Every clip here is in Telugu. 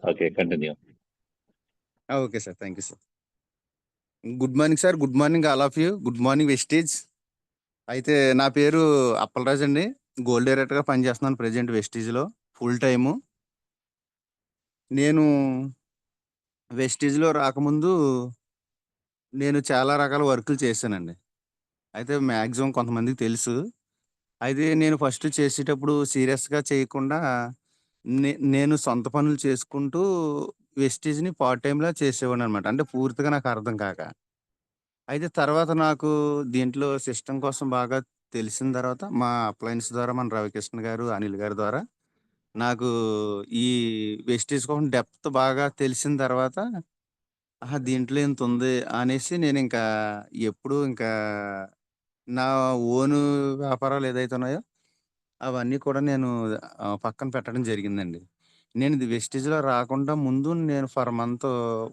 Okay. Continue. Okay sir. Thank you sir. Good morning sir. Good morning all of you. Good morning Vestige. అయితే నా పేరు అప్పలరాజు అండి. గోల్డ్ డైరెక్టర్‌గా పనిచేస్తున్నాను ప్రెజెంట్ వెస్టీజ్‌లో ఫుల్ టైము. నేను వెస్టీజ్‌లో రాకముందు నేను చాలా రకాల వర్కులు చేశానండి. అయితే మాక్సిమం కొంతమందికి తెలుసు. అయితే నేను ఫస్ట్ చేసేటప్పుడు సీరియస్‌గా చేయకుండా నేను సొంత పనులు చేసుకుంటూ వెస్టీజ్‌ని పార్ట్ టైమ్‌లా చేసేవాడిననమాట. అంటే పూర్తిగా నాకు అర్థం కాక. అయితే తర్వాత నాకు దీంట్లో సిస్టమ్ కోసం బాగా తెలిసిన తర్వాత మా అప్లయన్స్ ద్వారా మన రవికృష్ణ గారు, అనిల్ గారి ద్వారా నాకు ఈ వెస్టీజ్ కోసం డెప్త్ బాగా తెలిసిన తర్వాత ఆహా! దీంట్లో ఇంతుంది అనేసి నేనింకా ఎప్పుడు ఇంకా నా ఓను వ్యాపారాలు ఏదైతే ఉన్నాయో అవన్నీ కూడా నేను పక్కన పెట్టడం జరిగిందండి. నేను ఇది వెస్టీజ్‌లో రాకుండా ముందు నేను ఫర్ మంత్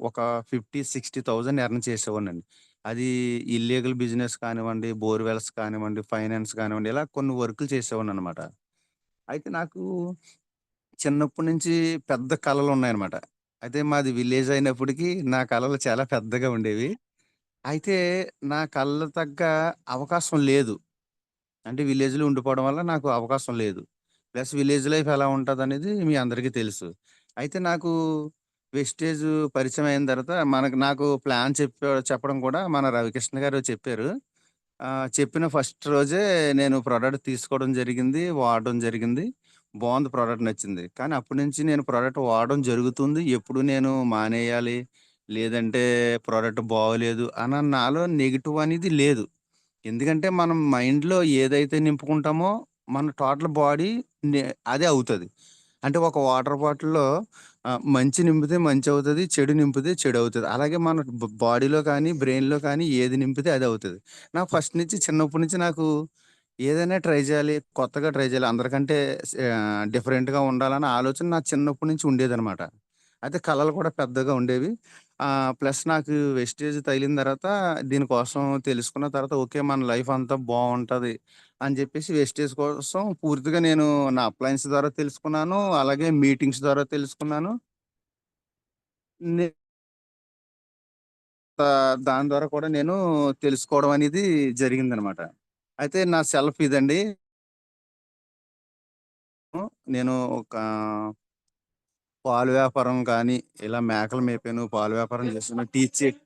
ఒక 50, 60,000 ఎర్న్ చేసేవాడినండి. అది ఇల్లీగల్ బిజినెస్ కానివ్వండి, బోర్‌వెల్స్ కానివ్వండి, ఫైనాన్స్ కానివ్వండి, ఇలా కొన్ని వర్కులు చేసేవాడిననమాట. అయితే నాకు చిన్నప్పటి నుంచి పెద్ద కలలున్నాయనమాట. అయితే మాది విలేజ్ అయినప్పటికీ నా కలలు చాలా పెద్దగా ఉండేవి. అయితే నా కళ్ళకు తగ్గ అవకాశం లేదు. అంటే విలేజ్‌లో ఉండిపోవడం వల్ల నాకు అవకాశం లేదు. ప్లస్ విలేజ్ లైఫ్ ఎలా ఉంటదనేది మీ అందరికీ తెలుసు. అయితే నాకు వెస్టేజ్ పరిచయం అయిన తర్వాత నాకు ప్లాన్ చెప్పడం కూడా మన రవికృష్ణ గారు చెప్పారు. చెప్పిన ఫస్ట్ రోజే నేను ప్రొడక్ట్ తీసుకోవడం జరిగింది. వాడడం జరిగింది. బావుంది, ప్రొడక్ట్ నచ్చింది. కానీ అప్పటి నుంచి నేను ప్రొడక్ట్ వాడడం జరుగుతుంది. ఎప్పుడు నేను మానేయాలి, లేదంటే ప్రొడక్ట్ బాగోలేదు అని నాలో నెగెటివ్ అనేది లేదు. ఎందుకంటే మనం మైండ్‌లో ఏదైతే నింపుకుంటామో మన టోటల్ బాడీ నే అదే అవుతది. అంటే ఒక వాటర్ బాటిల్‌లో మంచి నింపితే మంచవుతది. చెడు నింపితే చెడవుతది. అలాగే మన బాడీలో కానీ, బ్రెయిన్‌లో కానీ ఏది నింపితే అది అవుతది. నాకు ఫస్ట్ నుంచి చిన్నప్పటి నుంచి నాకు ఏదైనా ట్రై చేయాలి, కొత్తగా ట్రై చేయాలి. అందరికంటే డిఫరెంట్‌గా ఉండాలన్న ఆలోచన నాకు చిన్నప్పటి నుంచి ఉండేదనమాట. అయితే కలలు కూడా పెద్దగా ఉండేవి. ప్లస్ నాకు వెస్టేజ్ తగిలిన తర్వాత దీనికోసం తెలుసుకున్న తర్వాత ఓకే. మన లైఫ్ అంతా బావుంటది అని జెప్పేసి వెస్టేజ్ కోసం పూర్తిగా నేను నా అప్లయన్స్ ద్వారా తెలుసుకున్నాను. అలాగే మీటింగ్స్ ద్వారా తెలుసుకున్నాను. నే దాని ద్వారా కూడా నేను తెలుసుకోవడం అనేది జరిగిందనమాట. అయితే నా సెల్ఫ్ ఇదండి. నేను ఒక పాల వ్యాపారం గానీ, ఇలా మేకలు మేపాను, పాల వ్యాపారం చేశాను,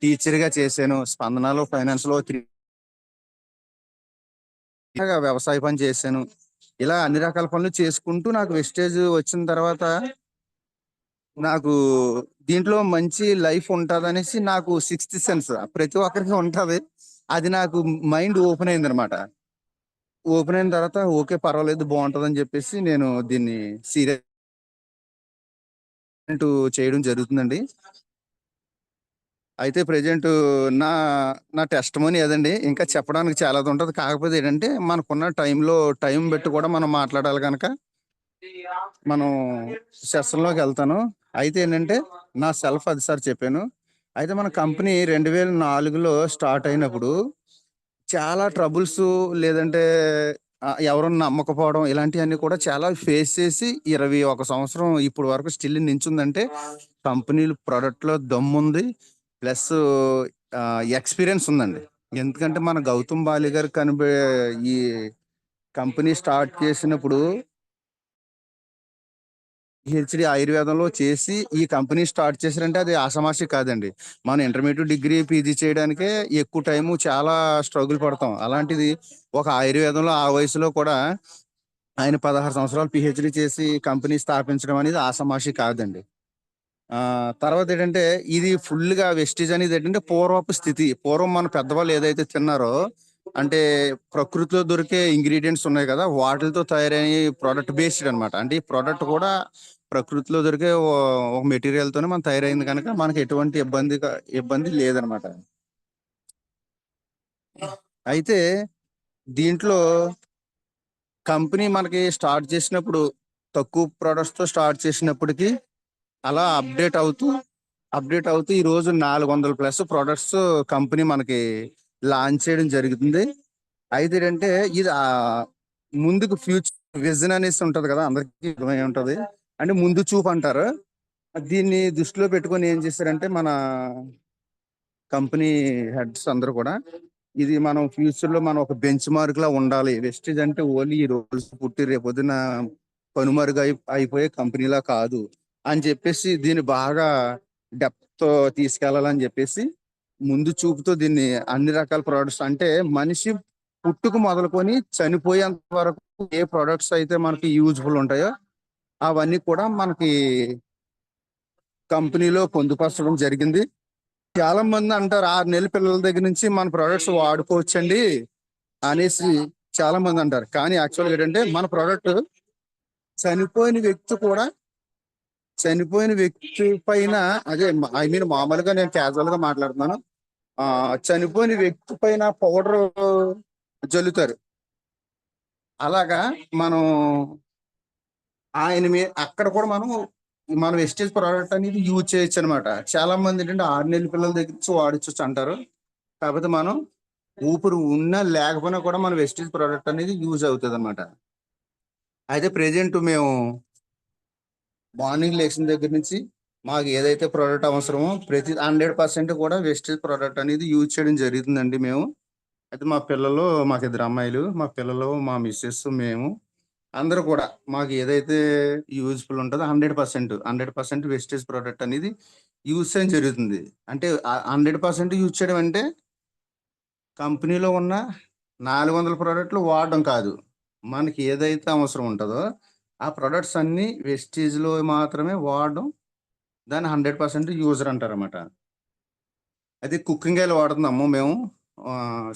టీచర్‌గా చేశాను. స్పందనలో ఫైనాన్స్‌లో ఇలాగ వ్యవసాయ పని చేశాను. ఇలా అన్ని రకాల పనులు చేసుకుంటూ నాకు వెస్టేజ్ వచ్చిన తర్వాత నాకు దీంట్లో మంచి లైఫ్ ఉంటదనేసి నాకు సిక్స్త్ సెన్స్ ప్రతి ఒక్కరికి ఉంటది. అది నాకు మైండ్ ఓపెన్ అయిందనమాట. ఓపెన్ అయిన తర్వాత ఓకే. పర్వాలేదు, బావుంటదని జెప్పేసి నేను దీన్ని సీరియస్ చేయడం జరుగుతుందండి. అయితే ప్రెజెంటు నా నా టెస్టిమోనీ అదండి. ఇంకా చెప్పడానికి చాలాదుంటది. కాకపోతే ఏంటంటే మనకున్న టైం బట్టి కూడా మనం మాట్లాడాలి గనక మనం సెషన్‌లోకెళ్తాను. అయితే ఏంటంటే, నా సెల్ఫ్ అది సార్ చెప్పాను. అయితే మన కంపెనీ 2004లో స్టార్ట్ అయినప్పుడు చాలా ట్రబుల్సు లేదంటే ఎవరైనా నమ్మకపోవడం ఇలాంటియన్నీ కూడా చాలా ఫేస్ చేసి 21 సంవత్సరం ఇప్పటి వరకు స్టిల్ నించుందంటే కంపెనీలు ప్రొడక్ట్‌లో దమ్ముంది. ప్లస్సు ఎక్స్‌పీరియన్స్ ఉందండి. ఎందుకంటే మన గౌతమ్ బాలి గారు ఈ కంపెనీ స్టార్ట్ చేసినప్పుడు పీహెచ్‌డీ ఆయుర్వేదంలో చేసి ఈ కంపెనీ స్టార్ట్ చేశారంటే అది ఆషామాషీ కాదండి. మనం ఇంటర్మీడియేట్ డిగ్రీ, పీజీ చేయడానికే ఎక్కువ టైము చాలా స్ట్రగుల్ పడతాం. అలాంటిది ఒక ఆయుర్వేదంలో ఆ వయసులో కూడా ఆయన 16 సంవత్సరాలు పీహెచ్‌డీ చేసి కంపెనీ స్థాపించడం అనేది ఆషామాషీ కాదండి. తర్వాతేంటంటే ఇది ఫుల్‌గా వెస్టీజ్ అనేదేంటంటే పూర్వపు స్థితి. పూర్వం మన పెద్దవాళ్ళు ఏదైతే తిన్నారో అంటే ప్రకృతిలో దొరికే ఇంగ్రీడియెంట్స్ ఉన్నాయి కదా! వాటిలతో తయారయ్యే ప్రొడక్ట్ బేస్డ్ అనమాట. అంటే ఈ ప్రొడక్ట్ కూడా ప్రకృతిలో దొరికే ఒక మెటీరియల్‌తోనే మనం తయారైంది గనక మనకి ఎటువంటి ఇబ్బంది లేదనమాట. అయితే దీంట్లో కంపెనీ మనకి స్టార్ట్ చేసినప్పుడు తక్కువ ప్రొడక్ట్స్‌తో స్టార్ట్ చేసినప్పటికి అలా అప్డేట్ అవుతూ ఈరోజు 400 ప్లస్ ప్రొడక్ట్స్ కంపెనీ మనకి లాంచ్ చేయడం జరుగుతుంది. అయితే ఏంటంటే ఇది ముందుకు ఫ్యూచర్ విజన్ అనేసి ఉంటది కదా! అందరికీ అర్థమై ఉంటది. అంటే ముందు చూపు అంటారు. దీన్ని దృష్టిలో పెట్టుకొని ఏం చేశారంటే మన కంపెనీ హెడ్స్ అందరూ కూడా ఇది మనం ఫ్యూచర్ లో మనం ఒక బెంచ్ మార్క్ లా ఉండాలి. వెస్టీజ్ అంటే ఓన్లీ ఈ రోజు పుట్టి రేపొద్దున కనుమరుగు అయిపోయే కంపెనీలా కాదు అని చెప్పేసి దీన్ని బాగా డెప్త్ తో తీసుకెళ్లాలని చెప్పేసి ముందు చూపుతో దీన్ని అన్ని రకాల ప్రొడక్ట్స్ అంటే మనిషి పుట్టుకు మొదలుకొని చనిపోయేంత వరకు ఏ ప్రొడక్ట్స్ అయితే మనకి యూజ్ఫుల్ ఉంటాయో అవన్నీ కూడా మనకి కంపెనీలో పొందుపరచడం జరిగింది. చాలా మంది అంటారు 6 నెలల పిల్లల దగ్గర నుంచి మన ప్రొడక్ట్స్ వాడుకోవచ్చండి అనేసి చాలా మంది అంటారు. కానీ యాక్చువల్గా ఏంటంటే మన ప్రోడక్ట్ చనిపోయిన వ్యక్తి కూడా చనిపోయిన వ్యక్తి పైన అదే ఐ మీన్ మామూలుగా నేను క్యాజువల్ గా మాట్లాడుతున్నాను. చనిపోయిన వ్యక్తి పైన పౌడర్ జల్లుతారు. అలాగా మనం ఆయన అక్కడ కూడా మన వెస్టేజ్ ప్రోడక్ట్ అనేది యూజ్ చేయొచ్చు అనమాట. చాలా మంది ఏంటంటే 6 నెలల పిల్లల దగ్గర నుంచి వాడచ్చు అంటారు. కాకపోతే మనం ఊపిరి ఉన్నా లేకపోయినా కూడా మన వెస్టేజ్ ప్రోడక్ట్ అనేది యూజ్ అవుతుంది అనమాట. అయితే ప్రెజెంట్ మేము మార్నింగ్ లేచిన దగ్గర నుంచి మాకు ఏదైతే ప్రోడక్ట్ అవసరమో ప్రతి 100% కూడా వెస్టేజ్ ప్రోడక్ట్ అనేది యూజ్ చేయడం జరుగుతుందండి మేము. అయితే మా పిల్లలు మాకు 2 అమ్మాయిలు, మా పిల్లలు, మా మిస్సెస్, మేము అందరూ కూడా మాకు ఏదైతే యూజ్ఫుల్ ఉంటుందో 100% వెస్టేజ్ ప్రోడక్ట్ అనేది యూజ్ చేయడం జరుగుతుంది. అంటే 100% యూజ్ చేయడం అంటే కంపెనీలో ఉన్న 400 ప్రోడక్ట్లు వాడడం కాదు. మనకి ఏదైతే అవసరం ఉంటుందో ఆ ప్రొడక్ట్స్ అన్ని వెస్టేజ్లో మాత్రమే వాడడం. దాన్ని 100% యూజర్ అంటారన్నమాట. అయితే కుకింగ్ ఆయిల్ వాడుతున్నాము మేము.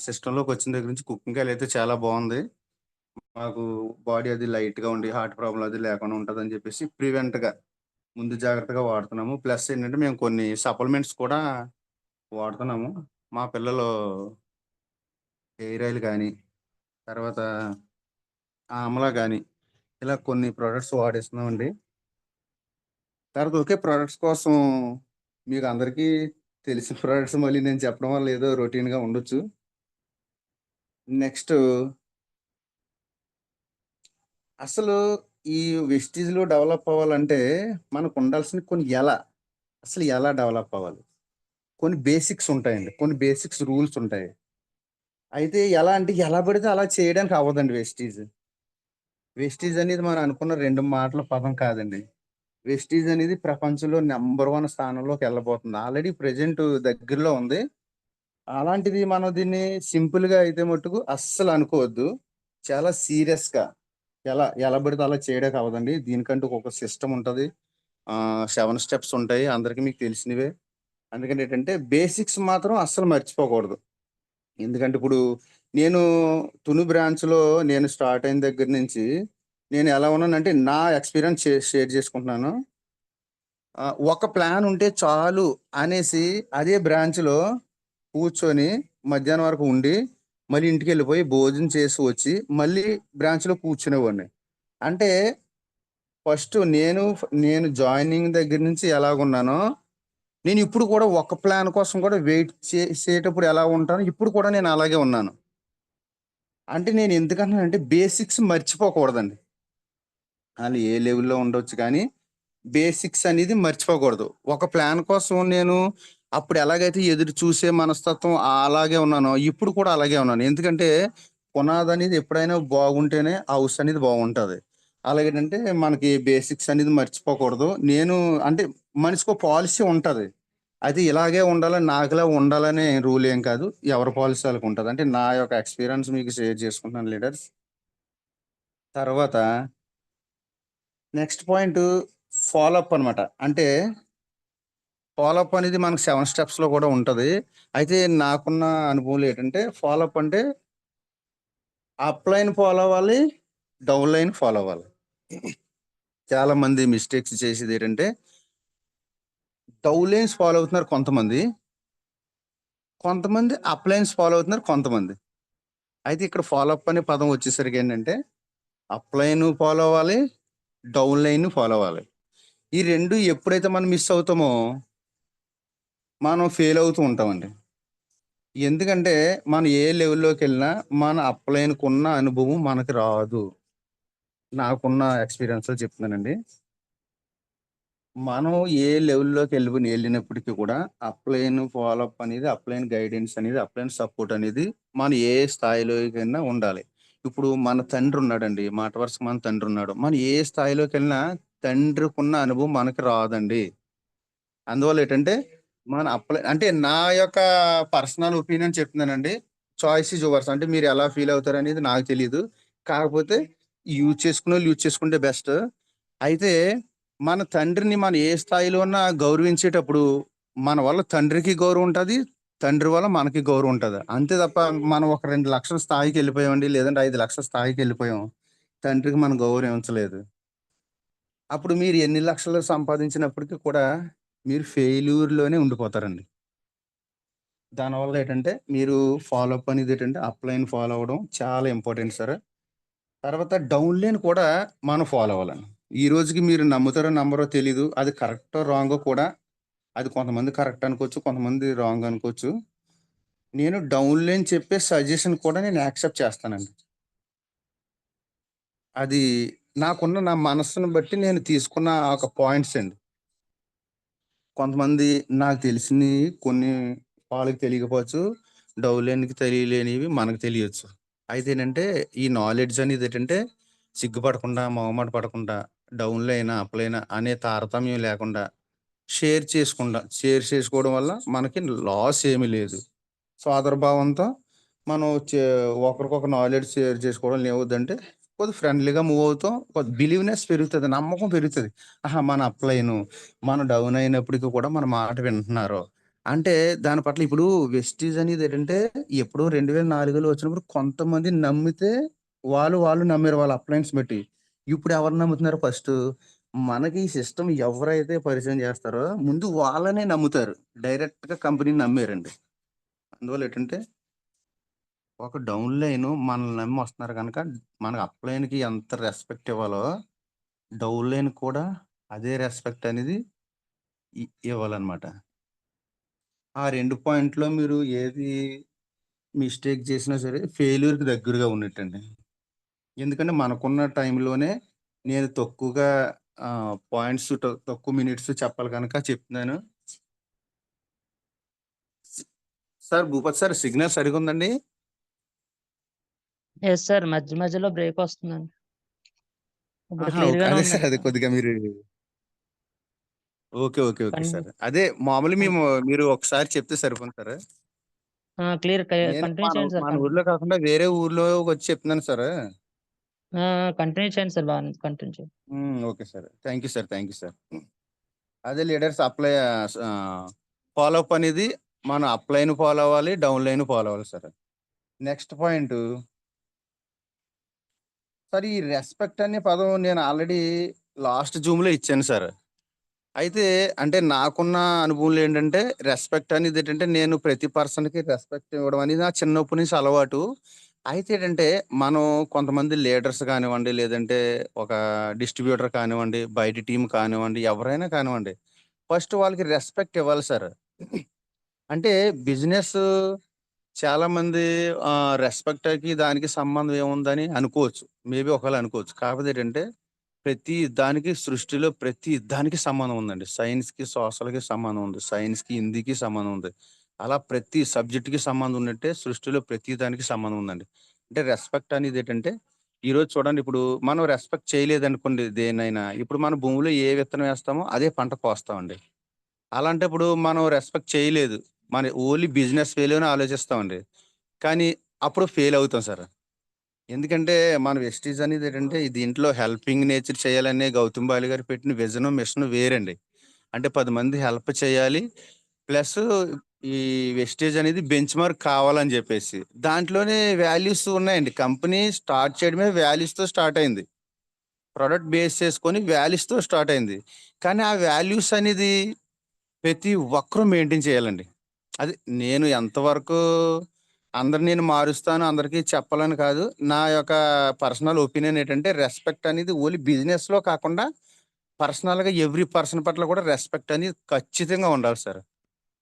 సిస్టంలోకి వచ్చిన దగ్గర నుంచి కుకింగ్ ఆయిల్ అయితే చాలా బాగుంది. మాకు బాడీ అది లైట్గా ఉండి హార్ట్ ప్రాబ్లం అది లేకుండా ఉంటుంది అని చెప్పేసి ప్రివెంట్గా ముందు జాగ్రత్తగా వాడుతున్నాము. ప్లస్ ఏంటంటే మేము కొన్ని సప్లిమెంట్స్ కూడా వాడుతున్నాము. మా పిల్లలు హెయిర్ ఆయిల్ కానీ తర్వాత ఆమ్లా కానీ ఇలా కొన్ని ప్రోడక్ట్స్ వాడేస్తున్నామండి. తర్వాత ఓకే ప్రోడక్ట్స్ కోసం మీకు అందరికీ తెలిసిన ప్రోడక్ట్స్ మళ్ళీ నేను చెప్పడం వల్ల ఏదో రొటీన్గా ఉండొచ్చు. నెక్స్ట్ అసలు ఈ వెస్టీజ్లో డెవలప్ అవ్వాలంటే మనకు ఉండాల్సిన కొన్ని అసలు ఎలా డెవలప్ అవ్వాలి, కొన్ని బేసిక్స్ ఉంటాయండి, కొన్ని బేసిక్స్ రూల్స్ ఉంటాయి. అయితే ఎలా అంటే ఎలా పడితే అలా చేయడానికి అవ్వదండి. వెస్టీజ్ అనేది మనం అనుకున్న 2 మాటల పదం కాదండి. వెస్టీజ్ అనేది ప్రపంచంలో నెంబర్ 1 స్థానంలోకి వెళ్ళబోతుంది. ఆల్రెడీ ప్రెజెంట్ దగ్గరలో ఉంది. అలాంటిది మనం దీన్ని సింపుల్గా అయితే మట్టుకు అస్సలు అనుకోవద్దు. చాలా సీరియస్గా ఎలా ఎలా పడితే అలా చేయడానికి అవ్వదండి. దీనికంటూ ఒక సిస్టమ్ ఉంటుంది. 7 స్టెప్స్ ఉంటాయి, అందరికీ మీకు తెలిసినవే. అందుకని ఏంటంటే బేసిక్స్ మాత్రం అస్సలు మర్చిపోకూడదు. ఎందుకంటే ఇప్పుడు నేను తుని బ్రాంచ్‌లో నేను స్టార్ట్ అయిన దగ్గర నుంచి నేను ఎలా ఉన్నానంటే నా ఎక్స్‌పీరియన్స్ షేర్ చేసుకుంటున్నాను. ఒక ప్లాన్ ఉంటే చాలు అనేసి అదే బ్రాంచ్‌లో కూర్చొని మధ్యాహ్నం వరకు ఉండి, మళ్ళీ ఇంటికెళ్ళిపోయి భోజనం చేసి వచ్చి, మళ్ళీ బ్రాంచ్‌లో కూర్చునేవాడిని. అంటే ఫస్ట్ నేను జాయినింగ్ దగ్గర నుంచి ఎలాగున్నానో, నేను ఇప్పుడు కూడా ఒక ప్లాన్ కోసం కూడా వెయిట్ చేసేటప్పుడు ఎలా ఉంటానో, ఇప్పుడు కూడా నేను అలాగే ఉన్నాను. అంటే నేను ఎందుకంటున్నానంటే బేసిక్స్ మర్చిపోకూడదండి. ఆళ్ళు ఏ లెవెల్‌లో ఉండొచ్చు కానీ, బేసిక్స్ అనేది మర్చిపోకూడదు. ఒక ప్లాన్ కోసం నేను అప్పుడు ఎలాగైతే ఎదురు చూసే మనస్తత్వం అలాగే ఉన్నానో, ఇప్పుడు కూడా అలాగే ఉన్నాను. ఎందుకంటే, పునాదనేది ఎప్పుడైనా బాగుంటేనే హౌస్ అనేది బాగుంటది. అలాగేంటంటే, మనకి బేసిక్స్ అనేది మర్చిపోకూడదు. నేను అంటే మనిషికో పాలిసీ ఉంటది. అది ఇలాగే ఉండాలి, నాకులా ఉండాలనే రూల్ ఏం కాదు. ఎవరి పాలిసీ ఆళ్ళకుంటది. అంటే నా యొక్క ఎక్స్‌పీరియన్స్ మీకు షేర్ చేసుకుంటున్నాను లీడర్స్. తర్వాత నెక్స్ట్ పాయింటు ఫాలో అప్ అనమాట. అంటే ఫాలో అప్ అనేది మనకు 7 స్టెప్స్‌లో కూడా ఉంటది. అయితే నాకున్న అనుభవంలో ఏంటంటే ఫాలో అప్ అంటే అప్ లైన్ ఫాలో అవ్వాలి, డౌన్ లైన్ ఫాలో అవ్వాలి. చాలా మంది మిస్టేక్స్ చేసేదేంటంటే డౌన్ లైన్స్ ఫాలో అవుతున్నారు కొంతమంది. కొంతమంది అప్ లైన్స్ ఫాలో అవుతున్నారు కొంతమంది. అయితే ఇక్కడ ఫాలో అప్ అనే పదం వచ్చేసరికి ఏంటంటే అప్ లైన్ ఫాలో అవ్వాలి, డౌన్ లైన్ ఫాలో అవ్వాలి. ఈ 2 ఎప్పుడైతే మనం మిస్ అవుతామో మనం ఫెయిల్ అవుతూ ఉంటామండి. ఎందుకంటే మనం ఏ లెవెల్‌లోకెళ్ళినా మన అప్‌లైన్‌కున్న అనుభవం మనకి రాదు. నాకున్న ఎక్స్‌పీరియన్స్‌లో చెప్తున్నానండి. మనం ఏ ఎళ్ళినప్పటికి కూడా అప్‌లైన్ ఫాలో అప్ అనేది, అప్‌లైన్ గైడెన్స్ అనేది, అప్‌లైన్ సపోర్ట్ అనేది మనం ఏ స్థాయిలోకైనా ఉండాలి. ఇప్పుడు మన తండ్రున్నాడండి. మాట వరుసకు మన తండ్రున్నాడు. మనం ఏ స్థాయిలోకెళ్ళినా తండ్రికున్న అనుభవం మనకి రాదండి. అందువల్ల ఏటంటే, మన అంటే నా యొక్క పర్సనల్ ఒపీనియన్ చెప్తున్నానండి. Choice is yours. అంటే మీరు ఎలా ఫీల్ అవుతారనేది నాకు తెలీదు. కాకపోతే యూజ్ చేసుకుంటే బెస్ట్. అయితే మన తండ్రిని మనం ఏ స్థాయిలో ఉన్నా గౌరవించేటప్పుడు, మన వల్ల తండ్రికి గౌరవం ఉంటది. తండ్రి వల్ల మనకి గౌరవం ఉంటది. అంతే తప్ప మనం ఒక 2,00,000 స్థాయికెళ్ళిపోయామండి. లేదంటే 5,00,000 స్థాయికెళ్ళిపోయాం. తండ్రికి మనం గౌరవించలేదు. అప్పుడు మీరు ఎన్ని లక్షలు సంపాదించినప్పటికి కూడా మీరు ఫెయిల్యూర్‌లోనే ఉండిపోతారండి. దానివల్ల ఏటంటే మీరు ఫాలో అప్ అనేది ఏటంటే అప్‌లైన్ ఫాలో అవ్వడం చాలా ఇంపార్టెంట్ సార్. తర్వాత డౌన్ లైన్ కూడా మనం ఫాలో అవ్వాలండి. ఈ రోజుకి మీరు నమ్ముతారో నమ్మరో తెలీదు. అది కరెక్టో రాంగో కూడా అది కొంతమంది కరెక్ట్ అనుకోవచ్చు. కొంతమంది రాంగ్ అనుకోవచ్చు. నేను డౌన్ లైన్ చెప్పే సజెషన్ కూడా నేను యాక్సెప్ట్ చేస్తానండి. అది నా మనస్సును బట్టి నేను తీసుకున్న ఒక పాయింట్స్ అండి. కొంతమంది నాకు తెలిసినయి కొన్ని వాళ్ళకి తెలియకపోవచ్చు. డౌన్‌లైన్‌కి తెలియలేనివి మనకు తెలియచ్చు. అయితే ఏంటంటే, ఈ నాలెడ్జ్ అనేది ఏంటంటే, సిగ్గుపడకుండా, మొహమాట పడకుండా, డౌన్‌లో అయినా, అప్‌లో అయినా అనే తారతమ్యం లేకుండా షేర్ చేసుకోవడం వల్ల మనకి లాస్ ఏమీ లేదు. సోదరభావంతో మనం ఒకరికొకరు నాలెడ్జ్ షేర్ చేసుకోవడం వల్ల ఏమవుద్దంటే, కొద్దిగా ఫ్రెండ్లీగా మూవ్ అవుతాం. బిలీవ్‌నెస్ పెరుగుతది. నమ్మకం పెరుగుతది. ఆహా! మన అప్‌లైను, మనం డౌన్ అయినప్పటికి కూడా మన మాట వింటున్నారు. అంటే దాని పట్ల ఇప్పుడు వెస్టీజ్ అనేది ఏంటంటే, ఎప్పుడో 2004లో వచ్చినప్పుడు కొంతమంది నమ్మితే వాళ్ళు నమ్మారు వాళ్ళ అప్లయన్స్ బట్టి. ఇప్పుడు ఎవరు నమ్ముతున్నారు ఫస్టు? మనకి ఈ సిస్టమ్ ఎవరైతే పరిచయం చేస్తారో ముందు వాళ్ళనే నమ్ముతారు. డైరెక్ట్‌గా కంపెనీని నమ్మేరండి. అందువల్ల ఏటంటే, ఒక డౌన్ లైను మనల్ని నమ్మి వస్తున్నారు గనక, మనకు అప్ లైన్‌కి ఎంత రెస్పెక్ట్ ఇవ్వాలో, డౌన్ లైన్‌కి కూడా అదే రెస్పెక్ట్ అనేది ఇవ్వాలనమాట. ఆ 2 పాయింట్‌లో మీరు ఏది మిస్టేక్ చేసినా సరే ఫెయిల్యూర్‌కి దగ్గరగా ఉన్నట్టండి. ఎందుకంటే మనకున్న టైంలోనే నేను తక్కువగా పాయింట్స్ తక్కువ మినిట్స్ చెప్పాలి గనక చెప్తున్నాను. స్ సార్ భూపతి సార్ సిగ్నల్ సరిగుందండి? Yes sir. మధ్య మధ్యలో బ్రేకొస్తుందండి. ఇప్పుడు ఆహా! ఓకే. క్లియర్‌గానే అదే సార్. ఉందండి. అదే కొద్దిగా మీరు ఓకే కన్ సార్. అదే మామూలుగా కన్ మీరు ఒకసారి చెప్తే సరిపోతుంది సార్. ఆ! క్లియర్ నేను కంటిన్యూ చేయండి సార్. మన ఊర్లో కాకుండా వేరే ఊర్లోకొచ్చి చెప్తున్నాను సార్. ఆ! కంటిన్యూ చేయండి సార్. బానే కంటిన్యూ చేయండి. Okay sir. Thank you sir. అదే లీడర్స్ ఫాలో అప్ అనేది మనం అప్ లైన్ ఫాలో అవ్వాలి. డౌన్ లైన్ ఫాలో అవ్వాలి సార్. నెక్స్ట్ పాయింటు సార్ ఈ రెస్పెక్ట్ అనే పదం నేను ఆల్రెడీ లాస్ట్ జూమ్‌లో ఇచ్చాను సార్. అయితే అంటే నాకున్న అనుభవంలో ఏంటంటే, రెస్పెక్ట్ అనేది ఏంటంటే, నేను ప్రతి పర్సన్‌కి రెస్పెక్ట్ ఇవ్వడం అనేది నా చిన్నప్పటి నుంచి అలవాటు. అయితే ఏంటంటే, మనం కొంతమంది లీడర్స్ కానివ్వండి, లేదంటే ఒక డిస్ట్రిబ్యూటర్ కానివ్వండి, బయటి టీమ్ కానివ్వండి, ఎవరైనా కానివ్వండి, ఫస్ట్ వాళ్ళకి రెస్పెక్ట్ ఇవ్వాలి సార్. అంటే బిజినెస్ చాలామంది రెస్పెక్ట్‌కి దానికి సంబంధం ఏముందని అనుకోవచ్చు. మేబీ ఒకవేళ అనుకోవచ్చు. కాకపోతే ఏంటంటే ప్రతి దానికి సంబంధం ఉందండి. సైన్స్‌కి, సోషల్‌కి సంబంధం ఉంది. సైన్స్‌కి, హిందీకి సంబంధం ఉంది. అలా ప్రతి సబ్జెక్ట్‌కి సంబంధం ఉన్నట్టే సృష్టిలో ప్రతి దానికి సంబంధం ఉందండి. అంటే రెస్పెక్ట్ అనేదేటంటే, ఈరోజు చూడండి ఇప్పుడు మనం రెస్పెక్ట్ చేయలేదనుకోండి దేన్నైనా, ఇప్పుడు మన భూమిలో ఏ విత్తనం వేస్తామో అదే పంట కోస్తామండి. అలాంటప్పుడు మనం రెస్పెక్ట్ చేయలేదు. మన ఓన్లీ బిజినెస్ వేలోనే ఆలోచిస్తామండి. కానీ అప్పుడు ఫెయిల్ అవుతాం సార్. ఎందుకంటే, మన వెస్టీజ్ అనేదేంటంటే, దీంట్లో హెల్పింగ్ నేచర్ చేయాలనే గౌతమ్ బాలి గారు పెట్టిన విజను, మిషను వేరండి. అంటే 10 మంది హెల్ప్ చేయాలి. ప్లస్సు ఈ వెస్టేజ్ అనేది బెంచ్ మార్క్ కావాలని జెప్పేసి. దాంట్లోనే వాల్యూస్ ఉన్నాయండి. కంపెనీ స్టార్ట్ చేయడమే వాల్యూస్‌తో స్టార్ట్ అయింది. ప్రొడక్ట్ బేస్ చేసుకొని వాల్యూస్‌తో స్టార్ట్ అయింది. కానీ ఆ వాల్యూస్ అనేది ప్రతి ఒక్కరు మెయింటైన్ చేయాలండి. అది నేను ఎంతవరకు నేను మారుస్తాను, అందరికీ చెప్పాలని కాదు. నా యొక్క పర్సనల్ ఒపీనియన్ ఏంటంటే, రెస్పెక్ట్ అనేది ఓన్లీ బిజినెస్‌లో కాకుండా, పర్సనల్‌గా ఎవ్రి పర్సన్ పట్ల కూడా రెస్పెక్ట్ అనేది ఖచ్చితంగా ఉండాలి సార్.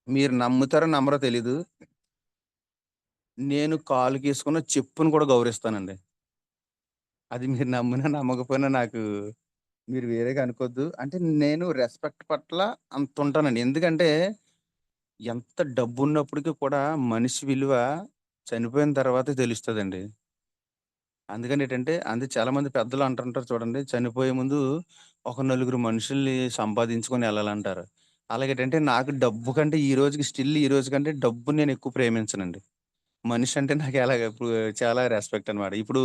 మీరు నమ్ముతారో నమ్మరో తెలీదు. నేను కాలుకేసుకున్న చెప్పుని కూడా గౌరవిస్తానండి. అది మీరు నమ్మినా నమ్మకపోయినా నాకు మీరు వేరేగా అనుకోద్దు. అంటే నేను రెస్పెక్ట్ పట్ల అంతుంటానండి. ఎందుకంటే ఎంత డబ్బున్నప్పటికి కూడా మనిషి విలువ చనిపోయిన తర్వాతే తెలుస్తదండి. అందుకనేటంటే అందుకే చాలామంది పెద్దలు అంటుంటారు చూడండి. చనిపోయే ముందు ఒక నలుగురు మనుషుల్ని సంపాదించుకొని ఎళ్ళాలంటారు. అలాగేటంటే నాకు డబ్బు కంటే ఈ రోజుకి స్టిల్ ఈ రోజు కంటే డబ్బుని నేను ఎక్కువ ప్రేమించనండి. మనిషి అంటే నాకు ఎలాగ ఇప్పుడు చాలా రెస్పెక్ట్ అనమాట. ఇప్పుడు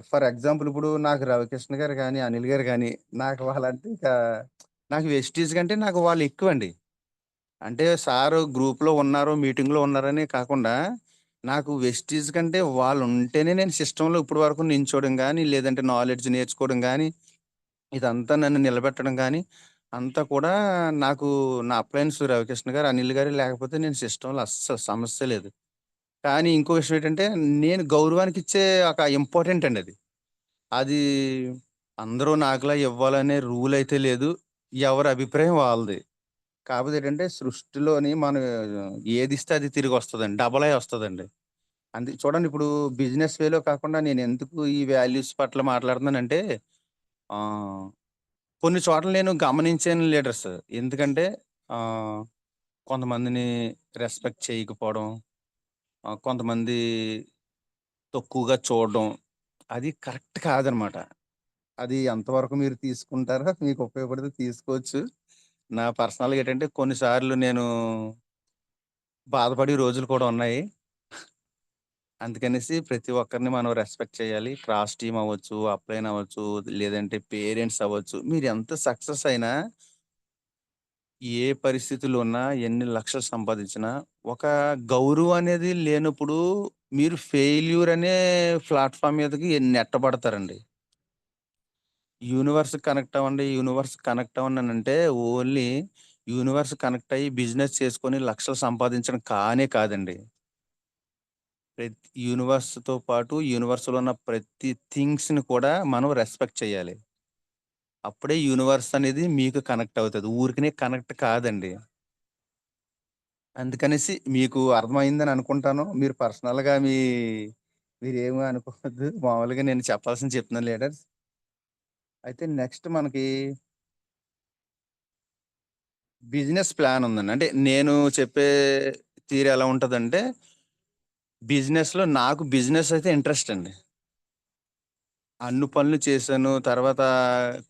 ఫర్ ఎగ్జాంపుల్ ఇప్పుడు నాకు రవికృష్ణ గారు గాని, అనిల్ గారు గాని నాకు వాళ్ళంటే ఇక నాకు వెస్టీజ్ కంటే నాకు వాళ్ళు ఎక్కువండి. అంటే సారు గ్రూప్‌లో ఉన్నారు, మీటింగ్‌లో ఉన్నారని కాకుండా, నాకు వెస్టీజ్ కంటే వాళ్ళుంటేనే నేను సిస్టమ్‌లో ఇప్పటి వరకు నించోవడం గాని, లేదంటే నాలెడ్జ్ నేర్చుకోవడం గాని, ఇదంతా నన్ను నిలబెట్టడం గాని, అంతా కూడా నాకు నా అప్లయన్స్ రవికృష్ణ గారు, అనిల్ గారు లేకపోతే నేను సిస్టమ్‌లో అస్సలు సమస్య లేదు. కానీ ఇంకో విషయం ఏంటంటే, నేను గౌరవానికిచ్చే ఒక ఇంపార్టెంట్ అండి అది. అది అందరూ నాకులా ఇవ్వాలనే రూల్ అయితే లేదు. ఎవరి అభిప్రాయం వాళ్ళది. కాపోతే ఏంటంటే సృష్టిలోని మనం ఏదిస్తే అది తిరిగొస్తదండి. డబల్ అయ్యి వస్తదండి. చూడండి ఇప్పుడు బిజినెస్ వేలో కాకుండా నేనెందుకు ఈ వాల్యూస్ పట్ల మాట్లాడుతున్నానంటే ఆహ్, కొన్ని చోట్ల నేను గమనించాను లీడర్స్. ఎందుకంటే ఆహ్, కొంతమందిని రెస్పెక్ట్ చేయకపోవడం, కొంతమంది తక్కువగా చూడడం, అది కరెక్ట్ కాదనమాట. అది ఎంతవరకు మీరు తీసుకుంటారో మీకు ఉపయోగపడితే తీసుకోవచ్చు. నా పర్సనల్‌గా ఏంటంటే కొన్ని సార్లు నేను బాధపడి రోజులు కూడా ఉన్నాయి. అందుకనేసి ప్రతి ఒక్కరిని మనం రెస్పెక్ట్ చేయాలి. క్రాస్ టీమ్ అవ్వచ్చు, అప్‌లైన్ అవ్వచ్చు, లేదంటే పేరెంట్స్ అవ్వచ్చు. మీరెంత సక్సెస్ అయినా, ఏ పరిస్థితుల్లో ఉన్నా, ఎన్ని లక్షలు సంపాదించినా, ఒక గౌరవం అనేది లేనప్పుడు మీరు ఫెయిల్యూర్ అనే ప్లాట్‌ఫార్మ్ మీదకి నెట్టబడతారండి. యూనివర్స్‌కి కనెక్ట్ అవ్వండి, యూనివర్స్‌కి కనెక్ట్ అవ్వండనంటే ఓన్లీ యూనివర్స్ కనెక్ట్ అయ్యి బిజినెస్ చేసుకొని లక్షలు సంపాదించడం కానే కాదండి. యూనివర్స్‌తో పాటు యూనివర్స్‌లో ఉన్న ప్రతి థింగ్స్‌ని కూడా మనం రెస్పెక్ట్ చేయాలి. అప్పుడే యూనివర్స్ అనేది మీకు కనెక్ట్ అవుతది. ఊరికనే కనెక్ట్ కాదండి. అందుకనేసి మీకు అర్థమైందని అనుకుంటాను. మీరు పర్సనల్‌గా మీరేమి అనుకోవద్దు. మామూలుగా నేను చెప్పాల్సింది చెప్తున్నాను లీడర్స్. అయితే నెక్స్ట్ మనకి బిజినెస్ ప్లాన్ ఉందండి. అంటే నేను చెప్పే తీరు ఎలా ఉంటదంటే, బిజినెస్‌లో నాకు బిజినెస్ అయితే ఇంట్రెస్ట్ అండి. అన్ని పనులు చేశాను. తర్వాత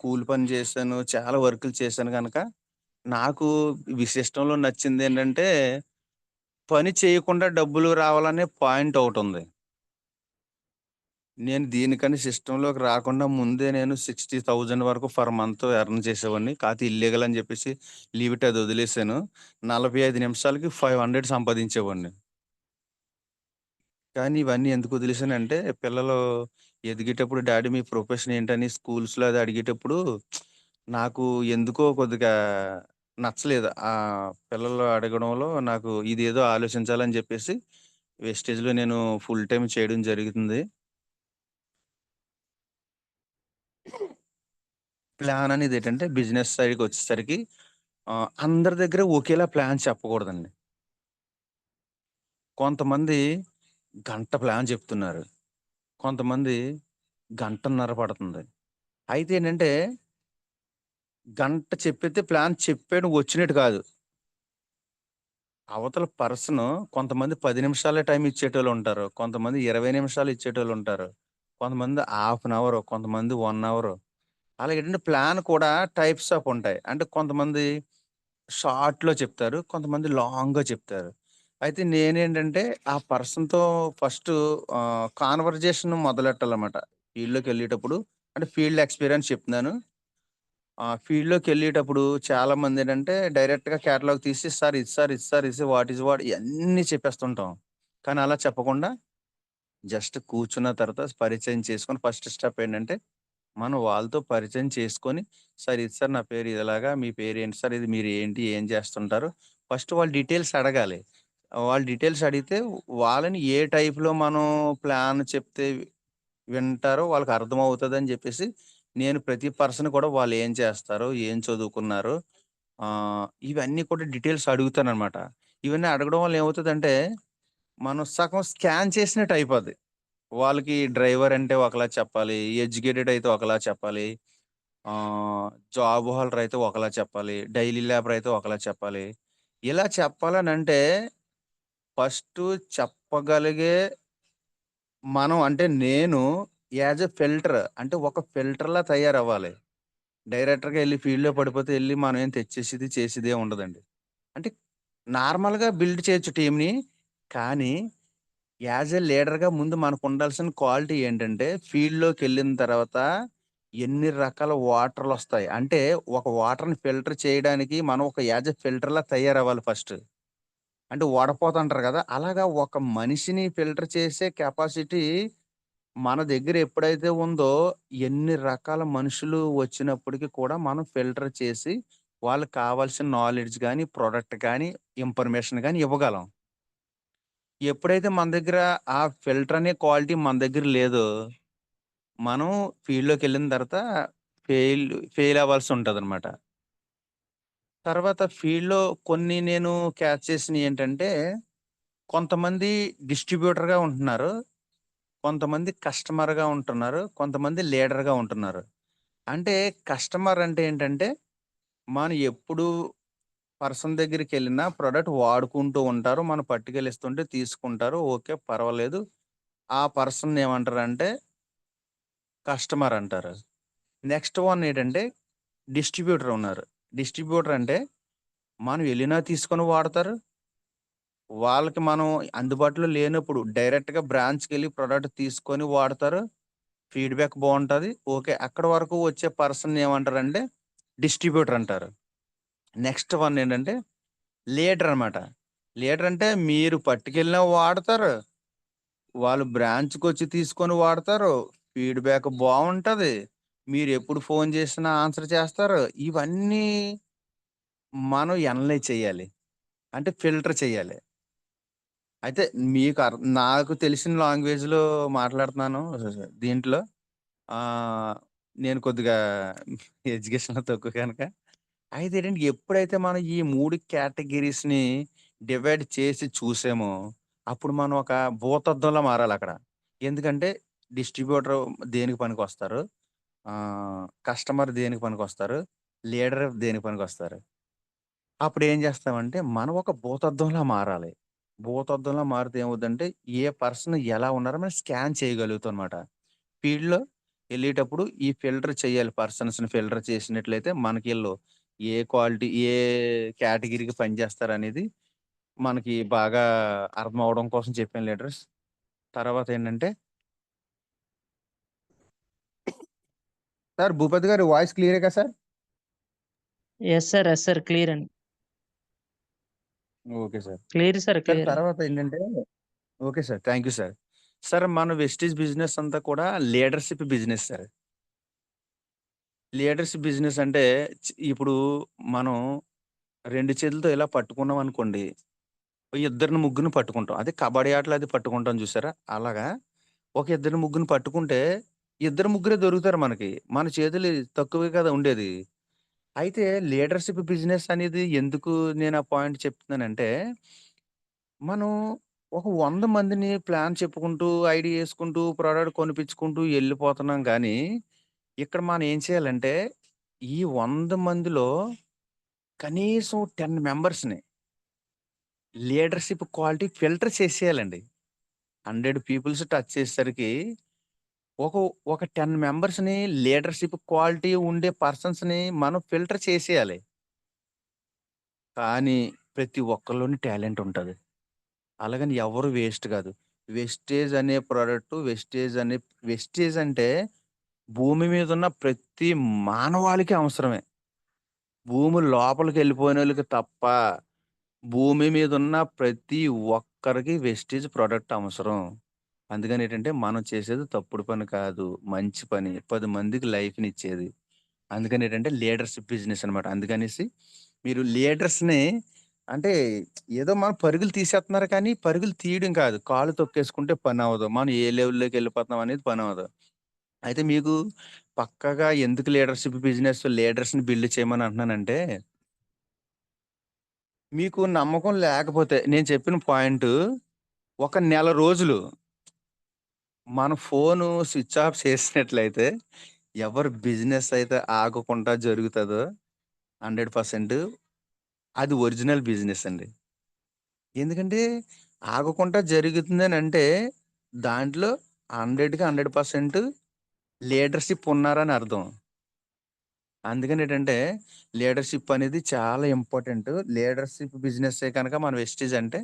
కూలి పని చేశాను. చాలా వర్కులు చేశాను గనక, నాకు సిస్టమ్‌లో నచ్చిందేంటంటే, పని చేయకుండా డబ్బులు రావాలనే పాయింట్ ఒకటుంది. నేను దీనికని సిస్టమ్‌లోకి రాకుండా ముందే నేను 60,000 వరకు పర్ మంత్ ఎర్న్ చేసేవాడిని. కాతే ఇల్లీగల్ అని చెప్పేసి లీవ్ ఇట్ అది వదిలేసాను. 45 నిమిషాలకి 500 సంపాదించేవాడిని. కానీ ఇవన్నీ ఎందుకు వదిలేసానంటే, పిల్లలు ఎదిగేటప్పుడు డాడీ మీ ప్రొఫెషన్ ఏంటని స్కూల్స్‌లో అది అడిగేటప్పుడు నాకు ఎందుకో కొద్దిగా నచ్చలేదు. పిల్లలు అడగడంలో నాకు ఇదేదో ఆలోచించాలని జెప్పేసి వెస్టేజ్‌లో నేను ఫుల్ టైమ్ చేయడం జరుగుతుంది. ప్లాన్ అనేదేటంటే బిజినెస్ సైడ్‌కొచ్చేసరికి అందరి దగ్గర ఒకేలా ప్లాన్ చెప్పకూడదండి. కొంతమంది గంట ప్లాన్ చెప్తున్నారు. కొంతమంది గంటన్నర పడుతుంది. అయితే ఏంటంటే గంట చెప్పితే ప్లాన్ చెప్పాడు వచ్చినట్టు కాదు. అవతల పర్సను కొంతమంది 10 నిమిషాలే టైం ఇచ్చేటోళ్ళుంటారు. కొంతమంది 20 నిమిషాలు ఇచ్చేటోళ్ళుంటారు. కొంతమంది హాఫ్ అన్ అవరు, కొంతమంది 1 అవరు. అలాగేంటంటే ప్లాన్ కూడా టైప్స్ ఆఫ్ ఉంటాయి. అంటే కొంతమంది షార్ట్‌లో చెప్తారు. కొంతమంది లాంగ్‌గా చెప్తారు. అయితే నేనేంటంటే ఆ పర్సన్‌తో ఫస్టు కాన్వర్జేషన్ మొదలెట్టాలన్నమాట. ఫీల్డ్‌లోకెళ్ళేటప్పుడు అంటే ఫీల్డ్ ఎక్స్‌పీరియన్స్ చెప్తున్నాను. ఫీల్డ్‌లోకెళ్ళేటప్పుడు చాలామందేంటంటే డైరెక్ట్‌గా కేటలాగ్ తీసి సార్ ఇది సార్, ఇది సార్, ఇది వాట్ ఈస్ వాట్ ఇయన్నీ చెప్పేస్తుంటాం. కానీ అలా చెప్పకుండా జస్ట్ కూర్చున్న తర్వాత పరిచయం చేసుకొని ఫస్ట్ స్టెప్ ఏంటంటే, మనం వాళ్ళతో పరిచయం చేసుకొని, సార్ ఇది సార్ నా పేరు ఇలాగా, మీ పేరేంటి సార్? ఇది మీరు ఏంటి? ఏం చేస్తుంటారు? ఫస్ట్ వాళ్ళ డీటెయిల్స్ అడగాలి. వాళ్ళ డీటెయిల్స్ అడిగితే వాళ్ళని ఏ టైప్‌లో మనం ప్లాన్ చెప్తే వింటారో వాళ్ళకి అర్థమవుతదని జెప్పేసి, నేను ప్రతి పర్సన్ కూడా వాళ్ళు ఏం చేస్తారో, ఏం చదువుకున్నారో ఇవన్నీ కూడా డీటెయిల్స్ అడుగుతాననమాట. ఇవన్నీ అడగడం వల్ల ఏమవుతదంటే, మనం సగం స్కాన్ చేసినట్టు అయిపోద్ది. వాళ్ళకి డ్రైవర్ అంటే ఒకలా చెప్పాలి, ఎడ్యుకేటెడ్ అయితే ఒకలా చెప్పాలి. జాబ్ హోల్డర్ అయితే ఒకలా చెప్పాలి. డైలీ లేబర్ అయితే ఒకలా చెప్పాలి. ఇలా చెప్పాలనంటే ఫస్టు చెప్పగలిగే మనం అంటే నేను యాజ్ ఎ ఫిల్టర్ అంటే ఒక ఫిల్టర్‌లా తయారవ్వాలి. డైరెక్టర్‌గా ఎళ్లి ఫీల్డ్‌లో పడిపోతే ఎళ్లి మనం ఏం తెచ్చేసేది, చేసేదేం ఉండదండి. అంటే నార్మల్‌గా బిల్డ్ చేయొచ్చు టీమ్‌ని. కానీ యాజ్ ఎ లీడర్‌గా ముందు మనకుండాల్సిన క్వాలిటీ ఏంటంటే ఫీల్డ్‌లోకెళ్ళిన తర్వాత ఎన్ని రకాల వాటర్‌లొస్తాయి. అంటే ఒక వాటర్‌ని ఫిల్టర్ చేయడానికి మనం ఒక యాజ్ ఎ ఫిల్టర్‌లా తయారవ్వాలి ఫస్ట్. అంటే వడపోతంటారు గదా! అలాగా ఒక మనిషిని ఫిల్టర్ చేసే కెపాసిటీ మన దగ్గర ఎప్పుడైతే ఉందో, ఎన్ని రకాల మనుషులు వచ్చినప్పటికి కూడా మనం ఫిల్టర్ చేసి, వాళ్ళకి కావాల్సిన నాలెడ్జ్ గాని, ప్రొడక్ట్ గాని, ఇన్ఫర్మేషన్ గాని ఇవ్వగలం. ఎప్పుడైతే మన దగ్గర ఆ ఫిల్టర్ అనే క్వాలిటీ మన దగ్గర లేదో, మనం ఫీల్డ్‌లోకెళ్ళిన తర్వాత ఫెయిల్ ఫెయిల్ అవ్వాల్సి ఉంటదనమాట. తర్వాత ఫీల్డ్‌లో కొన్ని నేను క్యాచ్ చేసినయి ఏంటంటే, కొంతమంది డిస్ట్రిబ్యూటర్‌గా ఉంటున్నారు. కొంతమంది కస్టమర్‌గా ఉంటున్నారు. కొంతమంది లీడర్‌గా ఉంటున్నారు. అంటే కస్టమర్ అంటే ఏంటంటే, మనం ఎప్పుడు పర్సన్ దగ్గరికెళ్ళినా ప్రొడక్ట్ వాడుకుంటూ ఉంటారు. మనం పట్టుకెళ్ళిస్తుంటే తీసుకుంటారు. ఓకే. పర్వాలేదు. ఆ పర్సన్‌ని ఏమంటారంటే కస్టమర్ అంటారు. నెక్స్ట్ వన్ ఏంటంటే డిస్ట్రిబ్యూటర్ ఉన్నారు. డిస్ట్రిబ్యూటర్ అంటే మనం ఎళ్ళినా తీసుకొని వాడతారు. వాళ్ళకి మనం అందుబాటులో లేనప్పుడు డైరెక్ట్‌గా బ్రాంచ్‌కెళ్ళి ప్రొడక్ట్ తీసుకొని వాడతారు. ఫీడ్‌బ్యాక్ బావుంటది. ఓకే. అక్కడి వరకు వచ్చే పర్సన్‌ని ఏమంటారంటే డిస్ట్రిబ్యూటర్ అంటారు. నెక్స్ట్ వన్ ఏంటంటే లీడర్ అనమాట. లీడర్ అంటే మీరు పట్టుకెళ్ళినా వాడతారు. వాళ్ళు బ్రాంచ్‌కొచ్చి తీసుకొని వాడతారు. ఫీడ్‌బ్యాక్ బావుంటది. మీరెప్పుడు ఫోను చేసినా ఆన్సర్ చేస్తారు. ఇవన్నీ మనం ఎనలైజ్ చేయాలి. అంటే ఫిల్టర్ చేయాలి. అయితే మీకు నాకు తెలిసిన లాంగ్వేజ్‌లో మాట్లాడుతున్నాను దీంట్లో. ఆహ్, నేను కొద్దిగా ఎడ్యుకేషన్‌లో తక్కువ కనుక. అయితే ఏంటంటే ఎప్పుడైతే మనం ఈ 3 కేటగరీస్‌ని డివైడ్ చేసి చూసామో, అప్పుడు మనం ఒక భూతద్దంలా మారాలక్కడ. ఎందుకంటే డిస్ట్రిబ్యూటర్ దేనికి పనికొస్తారు, కస్టమర్ దేనికి పనికొస్తారు, లీడర్ దేనికి పనికొస్తారు. అప్పుడేం చేస్తామంటే మనం ఒక భూతద్దంలా మారాలి. భూతద్దంలా మారితే ఏమవుద్దంటే ఏ పర్సన్ ఎలా ఉన్నారో మనం స్కాన్ చేయగలుగుతాం అనమాట. ఫీల్డ్‌లో ఎళ్ళేటప్పుడు ఈ ఫిల్టర్ చేయాలి. పర్సన్స్‌ని ఫిల్టర్ చేసినట్లయితే మనకీళ్ళు ఏ క్వాలిటీ, ఏ కేటగిరీకి పనిచేస్తారనేది మనకి బాగా అర్థమవ్వడం కోసం చెప్పాను లీడర్స్. తర్వాతేంటంటే సార్ భూపతి గారి వాయిస్ క్లియరే sir? Yes sir. Yes sir. Clear అండి. Okay sir. Clear sir. Sir clear. తర్వాతేంటంటే okay sir. Thank you sir. Sir మన వెస్టీజ్ బిజినెస్ అంతా కూడా leadership business sir. Leadership business అంటే ఇప్పుడు మనం 2 చేతులతో ఇలా పట్టుకున్నామనుకోండి, ఇద్దరిని, ముగ్గురిని పట్టుకుంటాం. అదే కబడ్డీ ఆటలో అది పట్టుకుంటాం చూసారా? అలాగా ఒక ఇద్దరిని, ముగ్గురిని పట్టుకుంటే, ఇద్దరు, ముగ్గురే దొరుకుతారు మనకి. మన చేతులు తక్కువే కదా ఉండేది. అయితే లీడర్‌షిప్ బిజినెస్ అనేది ఎందుకు నేను ఆ పాయింట్ చెప్తున్నానంటే, మనం ఒక 100 మందిని ప్లాన్ చెప్పుకుంటూ, ఐడియా యేసుకుంటూ, ప్రొడక్ట్ కొనిపించుకుంటూ ఎళ్ళిపోతున్నాం గానీ, ఇక్కడ మనం ఏం చేయాలంటే, ఈ 100 మందిలో కనీసం 10 మెంబర్స్‌ని లీడర్‌షిప్ క్వాలిటీ ఫిల్టర్ చేసేయాలండి. 100 పీపుల్స్ టచ్ చేసేసరికి ఒక ఒక 10 మెంబర్స్‌ని లీడర్‌షిప్ క్వాలిటీ ఉండే పర్సన్స్‌ని మనం ఫిల్టర్ చేసేయాలి. కానీ ప్రతి ఒక్కళ్ళలోని టాలెంట్ ఉంటది. అలాగని ఎవరు వేస్ట్ కాదు. వెస్టేజ్ అనే ప్రొడక్ట్ వెస్టేజ్ అంటే భూమి మీద ఉన్న ప్రతి మానవాళికి అవసరమే. భూమి లోపలికెళ్ళిపోయినోళ్ళకి తప్ప భూమి మీదున్న ప్రతి ఒక్కరికి వెస్టేజ్ ప్రొడక్ట్ అవసరం. అందుకనేంటంటే మనం చేసేది తప్పుడు పని కాదు. మంచి పని. 10 మందికి లైఫ్‌నిచ్చేది. అందుకనేంటంటే లీడర్‌షిప్ బిజినెస్ అనమాట. అందుకనేసి మీరు లీడర్స్‌ని అంటే ఏదో మనం పరుగులు తీసేస్తున్నారు కానీ పరుగులు తీయడం కాదు. కాళ్ళు తొక్కేసుకుంటే పనవ్వదు. మనం ఏ లెవెల్‌లోకెళ్ళిపోతున్నాం అనేది పనవ్వదు. అయితే మీకు పక్కాగా ఎందుకు లీడర్‌షిప్ బిజినెస్ లీడర్స్‌ని బిల్డ్ చేయమని అంటున్నానంటే మీకు నమ్మకం లేకపోతే నేను చెప్పిన పాయింటు ఒక నెల రోజులు మన ఫోను స్విచ్ ఆఫ్ చేసినట్లయితే, ఎవరి బిజినెస్ అయితే ఆగకుండా జరుగుతదో 100% అది ఒరిజినల్ బిజినెస్ అండి. ఎందుకంటే ఆగకుండా జరుగుతుందని అంటే దాంట్లో 100కి 100% లీడర్‌షిప్ ఉన్నారని అర్థం. అందుకని ఏంటంటే లీడర్‌షిప్ అనేది చాలా ఇంపార్టెంట్. లీడర్‌షిప్ బిజినెస్సే కనుక మన వెస్టీజ్ అంటే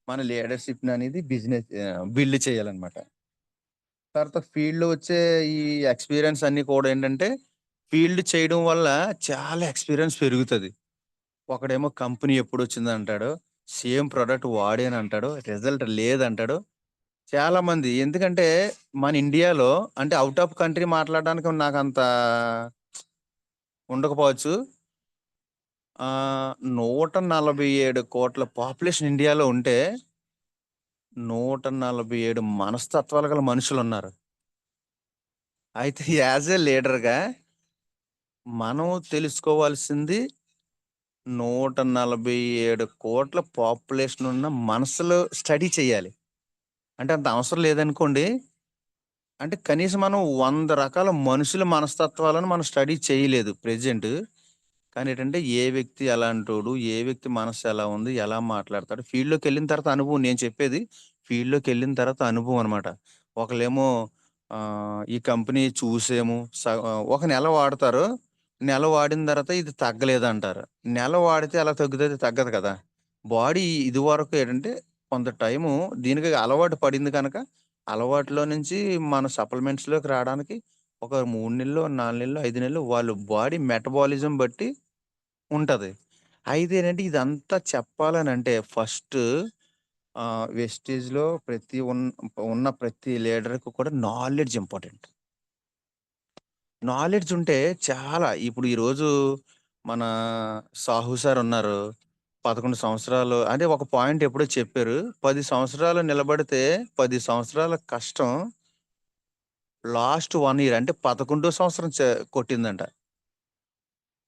మన లీడర్‌షిప్‌ని అనేది బిల్డ్ చేయాలన్నమాట. తర్వాత ఫీల్డ్‌లో వచ్చే ఈ ఎక్స్‌పీరియన్స్ అన్నీ కూడా ఏంటంటే ఫీల్డ్ చేయడం వల్ల చాలా ఎక్స్‌పీరియన్స్ పెరుగుతది. ఒకడేమో కంపెనీ ఎప్పుడొచ్చిందంటాడు. సేమ్ ప్రొడక్ట్ వాడానంటాడు. రిజల్ట్ లేదంటాడు. చాలామంది ఎందుకంటే మన ఇండియాలో అంటే ఔట్ ఆఫ్ కంట్రీ మాట్లాడడానికి నాకంత ఉండకపోవచ్చు. 147,00,00,000 పాపులేషన్ ఇండియాలో ఉంటే 147 మనస్తత్వాలు గల మనుషులున్నారు. అయితే యాస్ ఎ లీడర్‌గా మనం తెలుసుకోవాల్సింది 147,00,00,000 పాపులేషన్ ఉన్న మనసులో స్టడీ చేయాలి. అంటే అంత అవసరం లేదనుకోండి. అంటే కనీసం మనం 100 రకాల మనుషుల మనస్తత్వాలను మనం స్టడీ చేయలేదు ప్రెజెంట్. కానీ ఏంటంటే ఏ వ్యక్తి ఎలాంటోడు, ఏ వ్యక్తి మనస్సు ఎలా ఉంది, ఎలా మాట్లాడతాడు, ఫీల్డ్‌లోకెళ్ళిన తర్వాత అనుభవం నేను చెప్పేది ఫీల్డ్‌లోకెళ్ళిన తర్వాత అనుభవం అనమాట. ఒకళ్ళేమో ఈ కంపెనీ చూసాము. ఒక నెల వాడతారు. నెల వాడిన తర్వాత ఇది తగ్గలేదంటారు. నెల వాడితే ఎలా తగ్గుతది? తగ్గదు కదా! బాడీ ఇదివరకు ఏంటంటే కొంత టైము దీనికి అలవాటు పడింది కనుక, అలవాటులో నుంచి మన సప్లిమెంట్స్‌లోకి రాడానికి ఒక 3 నెల్లో, 4 నెల్లో, 5 నెలలు వాళ్ళు బాడీ మెటబాలిజం బట్టి ఉంటది. అయితే ఏంటంటే ఇదంతా చెప్పాలనంటే ఫస్ట్ వెస్టేజ్‌లో ఉన్న ప్రతి లీడర్‌కి కూడా నాలెడ్జ్ ఇంపార్టెంట్. నాలెడ్జ్ ఉంటే చాలా ఇప్పుడు ఈరోజు మన సాహు సార్ ఉన్నారు. 11 సంవత్సరాలు అంటే ఒక పాయింట్ ఎప్పుడో చెప్పారు. 10 సంవత్సరాలు నిలబడితే 10 సంవత్సరాల కష్టం లాస్ట్ 1 ఇయర్ అంటే 11 సంవత్సరం కొట్టిందంట.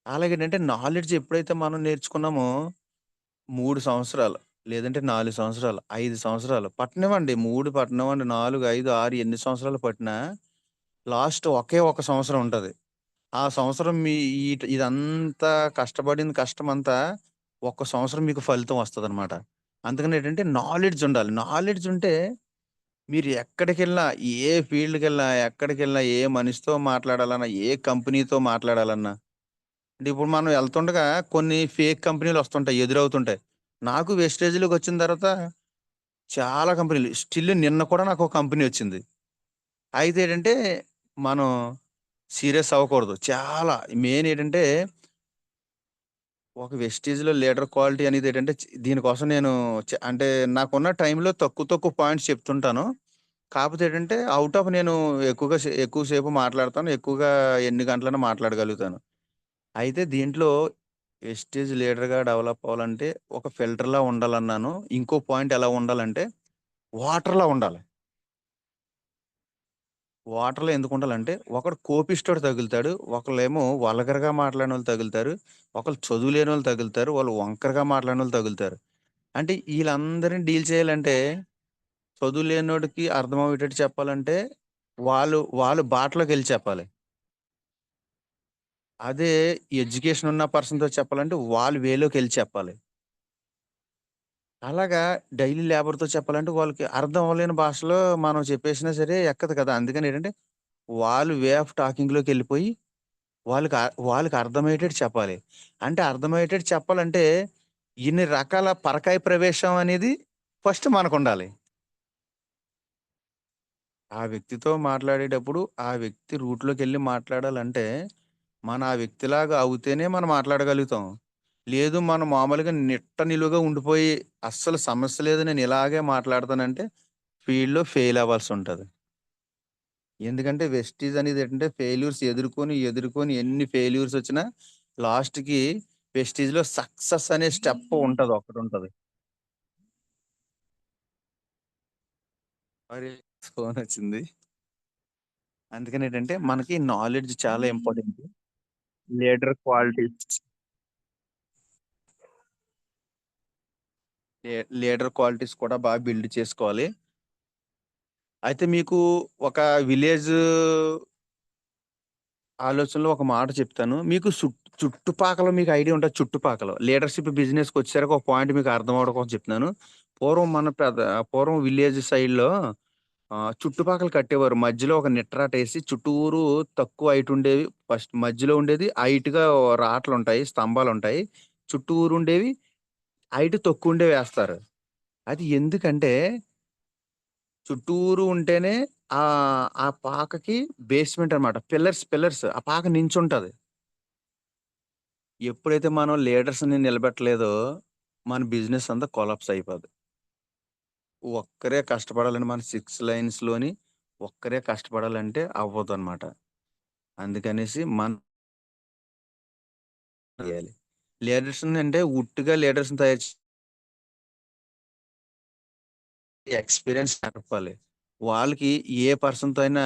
అలాగేనంటే నాలెడ్జ్ ఎప్పుడైతే మనం నేర్చుకున్నామో 3 సంవత్సరాలు, లేదంటే 4 సంవత్సరాలు, 5 సంవత్సరాలు పట్టనివ్వండి. 3 పట్టనివ్వండి, 4, 5, 6 ఎన్ని సంవత్సరాలు పట్టినా లాస్ట్ ఒకే ఒక సంవత్సరం ఉంటది. ఆ సంవత్సరం ఇదంతా కష్టపడిన కష్టమంతా ఒక్క సంవత్సరం మీకు ఫలితం వస్తదనమాట. అందుకని ఏంటంటే నాలెడ్జ్ ఉండాలి. నాలెడ్జ్ ఉంటే మీరు ఎక్కడికెళ్ళినా, ఏ ఫీల్డ్‌కెళ్ళినా, ఎక్కడికెళ్ళినా, ఏ మనిషితో మాట్లాడాలన్నా, ఏ కంపెనీతో మాట్లాడాలన్నా అంటే ఇప్పుడు మనం ఎళ్తుండగా కొన్ని ఫేక్ కంపెనీలొస్తుంటాయి, ఎదురవుతుంటాయి. నాకు వెస్టేజ్‌లోకొచ్చిన తర్వాత చాలా కంపెనీలు స్టిల్ నిన్న కూడా నాకో కంపెనీ వచ్చింది. అయితే ఏంటంటే, మనం సీరియస్ అవ్వకూడదు. చాలా మెయిన్ ఏంటంటే, ఒక వెస్టేజ్‌లో లీడర్ క్వాలిటీ అనేది ఏంటంటే, దీనికోసం నేను అంటే నాకున్న టైంలో తక్కువ తక్కువ పాయింట్స్ చెప్తుంటాను. కాపోతే ఏంటంటే, ఔట్ ఆఫ్ నేను ఎక్కువ సేపు మాట్లాడతాను. ఎక్కువగా ఎన్ని గంటలైనా మాట్లాడగలుగుతాను. అయితే దీంట్లో వెస్టేజ్ లీడర్‌గా డెవలప్ అవ్వాలంటే ఒక ఫిల్టర్‌లా ఉండాలన్నాను. ఇంకో పాయింట్ ఎలా ఉండాలంటే వాటర్‌లా ఉండాలి. వాటర్‌లో ఎందుకుండాలంటే ఒకడు కోపిష్టోడు తగులుతాడు. ఒకళ్ళేమో వల్గర్‌గా మాట్లాడినోళ్ళు తగులుతారు. ఒకళ్ళు చదువు లేనోళ్ళు తగులుతారు. వాళ్ళు వంకరగా మాట్లాడినోళ్ళు తగులుతారు. అంటే ఈళ్ళందరిని డీల్ చేయాలంటే చదువు లేనోడికి అర్థమయ్యేటట్టు చెప్పాలంటే వాళ్ళు బాటలోకెళ్ళి చెప్పాలి. అదే ఎడ్యుకేషన్ ఉన్న పర్సన్‌తో చెప్పాలంటే వాళ్ళు వేలోకెళ్ళి చెప్పాలి. అలాగా డైలీ లేబర్‌తో చెప్పాలంటే వాళ్ళకి అర్థం అవ్వలేని భాషలో మనం చెప్పేసినా సరే ఎక్కదు కదా! అందుకనేంటంటే వాళ్ళు వే ఆఫ్ టాకింగ్‌లోకెళ్ళిపోయి వాళ్ళకి అర్థమయ్యేటట్టు చెప్పాలి. అంటే అర్థమయ్యేటట్టు చెప్పాలంటే ఇన్ని రకాల పరకాయ ప్రవేశం అనేది ఫస్ట్ మనకుండాలి. ఆ వ్యక్తితో మాట్లాడేటప్పుడు ఆ వ్యక్తి రూట్‌లోకెళ్ళి మాట్లాడాలంటే మన ఆ వ్యక్తిలాగా అవుతేనే మనం మాట్లాడగలుగుతాం. లేదు మనం మామూలుగా నిలువుగా ఉండిపోయి అస్సలు సమస్య లేదు నేను ఇలాగే మాట్లాడతానంటే ఫీల్డ్‌లో ఫెయిల్ అవ్వాల్సుంటది. ఎందుకంటే వెస్టీజ్ అనేది ఏంటంటే ఫెయిల్యూర్స్ ఎదుర్కొని ఎన్ని ఫెయిల్యూర్స్ వచ్చినా లాస్ట్‌కి వెస్టీజ్‌లో సక్సెస్ అనే స్టెప్ ఉంటది. ఒకటుంటది. మరి ఫోనొచ్చింది. అందుకనేంటంటే మనకి నాలెడ్జ్ చాలా important. Leader qualities leader qualities కూడా బాగా బిల్డ్ చేసుకోవాలి. అయితే మీకు ఒక విలేజ్ ఆలోచనలో ఒక మాట చెప్తాను. మీకు చుట్టుపక్కల మీకు ఐడియా ఉంటది. చుట్టుపక్కల లీడర్‌షిప్ బిజినెస్‌కొచ్చేసరికి ఒక పాయింట్ మీకు అర్థం అవ్వడం కోసం చెప్తున్నాను. పూర్వం మన పెద్ద పూర్వం విలేజ్ సైడ్‌లో చుట్టుపక్కల కట్టేవారు. మధ్యలో ఒక నిట్రాటేసి చుట్టూరు తక్కువ హైట్ ఉండేవి. ఫస్ట్ మధ్యలో ఉండేది హైట్‌గా రాట్లుంటాయి, స్తంభాలుంటాయి. చుట్టూరు ఉండేవి హైట్ తక్కువుండేవేస్తారు. అది ఎందుకంటే చుట్టూరు ఉంటేనే ఆ పాకకి బేస్‌మెంట్ అన్నమాట. పిల్లర్స్ ఆ పాక నించుంటది. ఎప్పుడైతే మనం లీడర్స్‌ని నిలబెట్టలేదో మన బిజినెస్ అంతా కొలాప్స్ అయిపోద్ది. ఒక్కరే కష్టపడాలండి మన 6 లైన్స్‌లోని ఒక్కరే కష్టపడాలంటే అవ్వదన్నమాట. అందుకనేసి మనం చేయాలి. లీడర్స్‌ని అంటే ఉట్టిగా లీడర్స్‌ని తయారు ఎక్స్‌పీరియన్స్ నేర్పాలి. వాళ్ళకి ఏ పర్సన్‌తో అయినా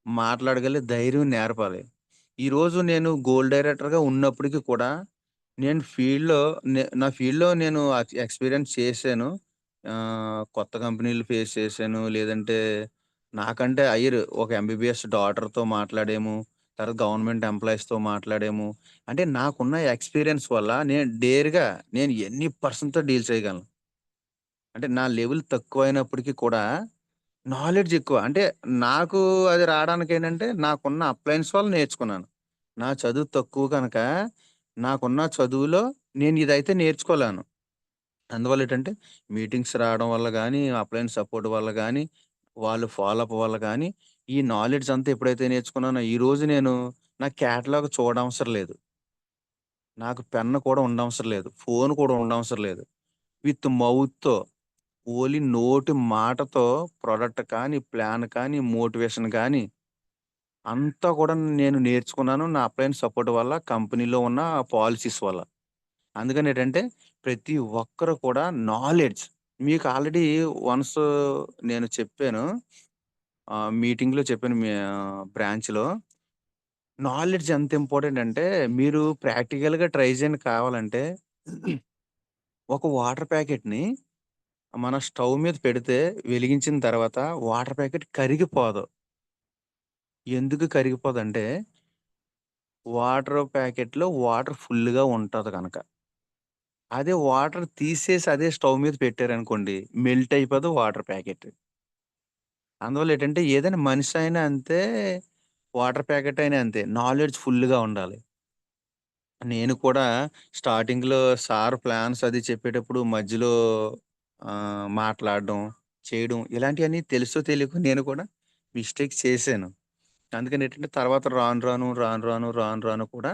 మాట్లాడగలిగే ధైర్యం నేర్పాలి. ఈరోజు నేను గోల్ డైరెక్టర్‌గా ఉన్నప్పటికి కూడా నేను ఫీల్డ్‌లో నా ఫీల్డ్‌లో నేను ఎక్స్‌పీరియన్స్ చేశాను. కొత్త కంపెనీలు ఫేస్ చేశాను. లేదంటే నాకంటే హైయర్ ఒక ఎంబీబీఎస్ డాక్టర్‌తో మాట్లాడాము. తర్వాత గవర్నమెంట్ ఎంప్లాయీస్‌తో మాట్లాడాము. అంటే నాకున్న ఎక్స్‌పీరియన్స్ వల్ల నేను డేర్‌గా నేను ఎన్ని పర్సన్‌తో డీల్ చేయగలను. అంటే నా లెవెల్ తక్కువైనప్పటికి కూడా నాలెడ్జ్ ఎక్కువ. అంటే నాకు అది రావడానికేంటంటే నాకున్న అప్లయన్స్ వల్ల నేర్చుకున్నాను. నా చదువు తక్కువ కనుక నాకున్న చదువులో నేను ఇదైతే నేర్చుకోలేను. అందువల్ల ఏటంటే మీటింగ్స్ రావడం వల్ల గానీ, అప్లయన్స్ సపోర్ట్ వల్ల గానీ, వాళ్ళు ఫాలో అప్ వల్ల గానీ, ఈ నాలెడ్జ్ అంతా ఎప్పుడైతే నేర్చుకున్నానో ఈరోజు నేను నా కేటలాగ్ చూడవసరం లేదు. నాకు పెన్ కూడా ఉండవసరం లేదు. ఫోన్ కూడా ఉండవసరం లేదు. విత్ మౌత్‌తో ఓన్లీ నోటి మాటతో ప్రొడక్ట్ కానీ, ప్లాన్ కానీ, మోటివేషన్ గానీ, అంతా కూడా నేను నేర్చుకున్నాను. నా అప్లయన్స్ సపోర్ట్ వల్ల, కంపెనీలో ఉన్న పాలిసీస్ వల్ల. అందుకనేటంటే ప్రతి ఒక్కరు కూడా నాలెడ్జ్ మీకు ఆల్రెడీ వన్స్ నేను చెప్పాను. మీటింగ్‌లో చెప్పాను బ్రాంచ్‌లో. నాలెడ్జ్ ఎంత ఇంపార్టెంట్ అంటే మీరు ప్రాక్టికల్‌గా ట్రై చేయండి కావాలంటే ఒక వాటర్ ప్యాకెట్‌ని మన స్టవ్ మీద పెడితే వెలిగించిన తర్వాత వాటర్ ప్యాకెట్ కరిగిపోదు. ఎందుకు కరిగిపోదంటే వాటర్ ప్యాకెట్‌లో వాటర్ ఫుల్‌గా ఉంటది గనక. అదే వాటర్ తీసేసి అదే స్టవ్ మీద పెట్టారనుకోండి మెల్ట్ అయిపోదు వాటర్ ప్యాకెట్. అందువల్ల ఏటంటే ఏదైనా మనిషి అయినా అంతే, వాటర్ ప్యాకెట్ అయినా అంతే. నాలెడ్జ్ ఫుల్‌గా ఉండాలి. నేను కూడా స్టార్టింగ్‌లో సార్ ప్లాన్స్ అది చెప్పేటప్పుడు మధ్యలో మాట్లాడడం, చేయడం ఇలాంటియన్నీ తెలుసో తెలియకో నేను కూడా మిస్టేక్స్ చేశాను. అందుకని ఏంటంటే తర్వాత రాను రాను కూడా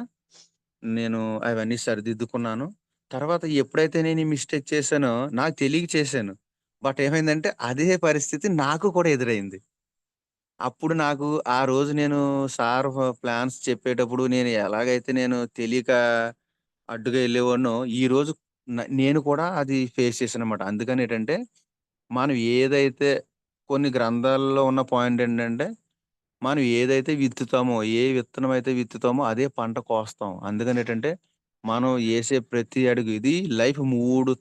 నేను అవన్నీ సరిదిద్దుకున్నాను. తర్వాత ఎప్పుడైతే నేను ఈ మిస్టేక్ చేశానో నాకు తెలియక చేశాను. బట్ ఏమైందంటే అదే పరిస్థితి నాకు కూడా ఎదురైంది. అప్పుడు నాకు ఆ రోజు నేను సార్ ప్లాన్స్ చెప్పేటప్పుడు నేను ఎలాగైతే నేను తెలియక అడ్డుగా ఎళ్ళేవాడినో, ఈరోజు నేను కూడా అది ఫేస్ చేశాననమాట. అందుకనేటంటే, మనం ఏదైతే కొన్ని గ్రంథాల్లో ఉన్న పాయింట్ ఏంటంటే, మనం ఏదైతే విత్తుతామో, ఏ విత్తనం అయితే విత్తుతామో అదే పంట కోస్తాం. అందుకనేటంటే, మనం ఏసే ప్రతి అడుగు ఇది లైఫ్ 3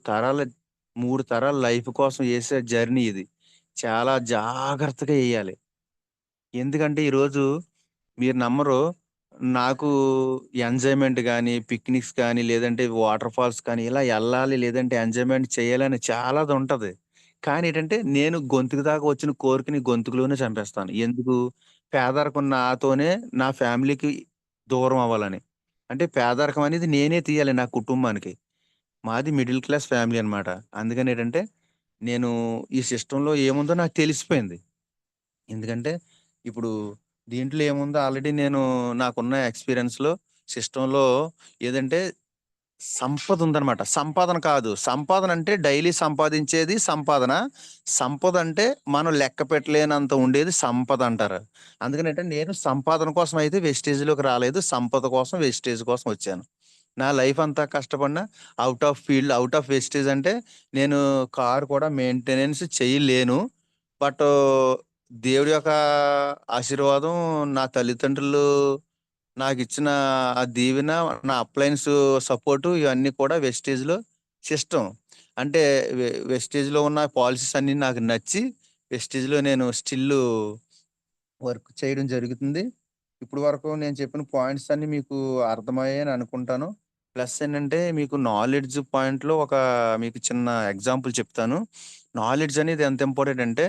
తరాల లైఫ్ కోసం ఏసే జర్నీ ఇది. చాలా జాగ్రత్తగా ఎయ్యాలి. ఎందుకంటే ఈరోజు మీరు నమ్మరు. నాకు ఎంజాయ్‌మెంట్ గాని, పిక్నిక్స్ కానీ, లేదంటే వాటర్ ఫాల్స్ కానీ, ఇలా ఎళ్ళాలి లేదంటే ఎంజాయ్‌మెంట్ చేయాలని చాలాదుంటది. కానీ ఏటంటే, నేను గొంతుకు దాకా వచ్చిన కోరికని గొంతుకులోనే చంపేస్తాను. ఎందుకు? పేదరికం నాతోనే నా ఫ్యామిలీకి దూరం అవ్వాలని. అంటే పేదరికం అనేది నేనే తీయాలి నా కుటుంబానికి. మాది మిడిల్ క్లాస్ ఫ్యామిలీ అనమాట. అందుకనేటంటే, నేను ఈ సిస్టమ్‌లో ఏముందో నాకు తెలిసిపోయింది. ఎందుకంటే, ఇప్పుడు దీంట్లో ఏముందో ఆల్రెడీ నేను నాకున్న ఎక్స్‌పీరియన్స్‌లో సిస్టమ్‌లో ఏదంటే సంపదుందనమాట. సంపాదన కాదు. సంపాదన అంటే డైలీ సంపాదించేది సంపాదన. సంపదంటే మనం లెక్క పెట్టలేనంత ఉండేది సంపదంటారు. అందుకనంటే నేను సంపాదన కోసం అయితే వెస్టేజ్‌లోకి రాలేదు. సంపద కోసం, వెస్టేజ్ కోసం వచ్చాను. నా లైఫ్ అంతా కష్టపడిన ఔట్ ఆఫ్ వెస్టేజ్ అంటే నేను కార్ కూడా మెయింటెనెన్స్ చేయలేను. బట్ దేవుడి యొక్క ఆశీర్వాదం, నా తల్లిదండ్రులు నాకిచ్చిన ఆ దీవెన, నా అప్లయన్స్ సపోర్టు ఇవన్నీ కూడా వెస్టేజ్‌లో సిస్టమ్. అంటే వెస్టేజ్‌లో ఉన్న పాలిసీస్ అన్నీ నాకు నచ్చి వెస్టేజ్‌లో నేను స్టిల్లు వర్క్ చేయడం జరుగుతుంది. ఇప్పుడు వరకు నేను చెప్పిన పాయింట్స్ అన్నీ మీకు అర్థమయ్యాయని అనుకుంటాను. ప్లస్ ఏంటంటే మీకు నాలెడ్జ్ పాయింట్‌లో మీకు చిన్న ఎగ్జాంపుల్ చెప్తాను. నాలెడ్జ్ అనేది ఎంత ఇంపార్టెంట్ అంటే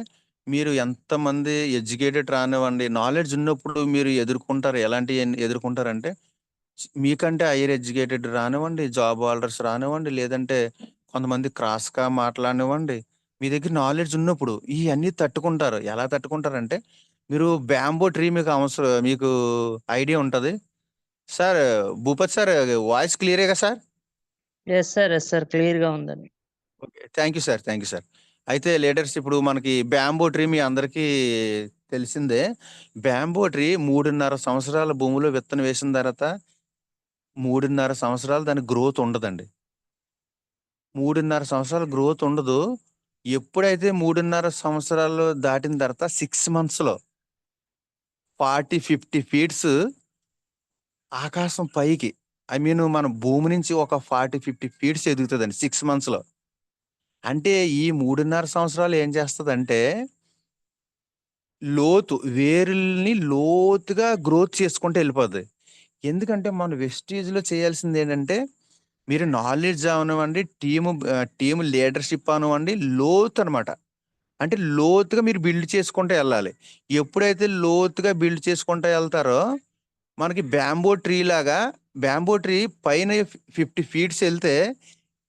మీరు ఎంతమంది ఎడ్యుకేటెడ్ రానివ్వండి, నాలెడ్జ్ ఉన్నప్పుడు మీరు ఎదుర్కొంటారు. ఎలాంటియన్ని ఎదుర్కొంటారంటే మీకంటే హైయర్ ఎడ్యుకేటెడ్ రానివ్వండి, జాబ్ హోల్డర్స్ రానివ్వండి, లేదంటే కొంతమంది క్రాస్‌గా మాట్లాడనివ్వండి. మీ దగ్గర నాలెడ్జ్ ఉన్నప్పుడు ఇయన్నీ తట్టుకుంటారు. ఎలా తట్టుకుంటారంటే, మీరు బ్యాంబో ట్రీ మీకు ఐడియా ఉంటది. సార్ భూపతి సార్ వాయిస్ క్లియరేగా sir? Yes sir. Yes sir. క్లియర్‌గా ఉందండి. Okay. Thank you sir. Thank you sir. అయితే లీడర్స్ ఇప్పుడు మనకి బ్యాంబో ట్రీ మీ అందరికీ తెలిసిందే. బ్యాంబో ట్రీ 3.5 సంవత్సరాల భూమిలో విత్తనం వేసిన తర్వాత 3.5 సంవత్సరాలు దానికి గ్రోత్ ఉండదండి. 3.5 సంవత్సరాలు గ్రోత్ ఉండదు. ఎప్పుడైతే 3.5 సంవత్సరాలు దాటిన తర్వాత 6 మంత్స్‌లో 40, 50 ఫీట్స్ ఆకాశం పైకి మన భూమి నుంచి ఒక 40, 50 ఫీట్స్ ఎదుగుతదండి 6 మంత్స్‌లో. అంటే ఈ 3.5 సంవత్సరాలు ఏం చేస్తదంటే, వేరుల్ని లోతుగా గ్రోత్ చేసుకుంటూ ఎళ్ళిపోద్ది. ఎందుకంటే మన వెస్టీజ్‌లో చేయాల్సిందేంటంటే, మీరు నాలెడ్జ్ అవనివ్వండి, టీమ్ లీడర్‌షిప్ అనివ్వండి, లోతనమాట. అంటే లోతుగా మీరు బిల్డ్ చేసుకుంటూ ఎళ్ళాలి. ఎప్పుడైతే లోతుగా బిల్డ్ చేసుకుంటూ ఎళ్తారో, మనకి బ్యాంబో ట్రీ పైన 50 ఫీట్స్ ఎళ్తే,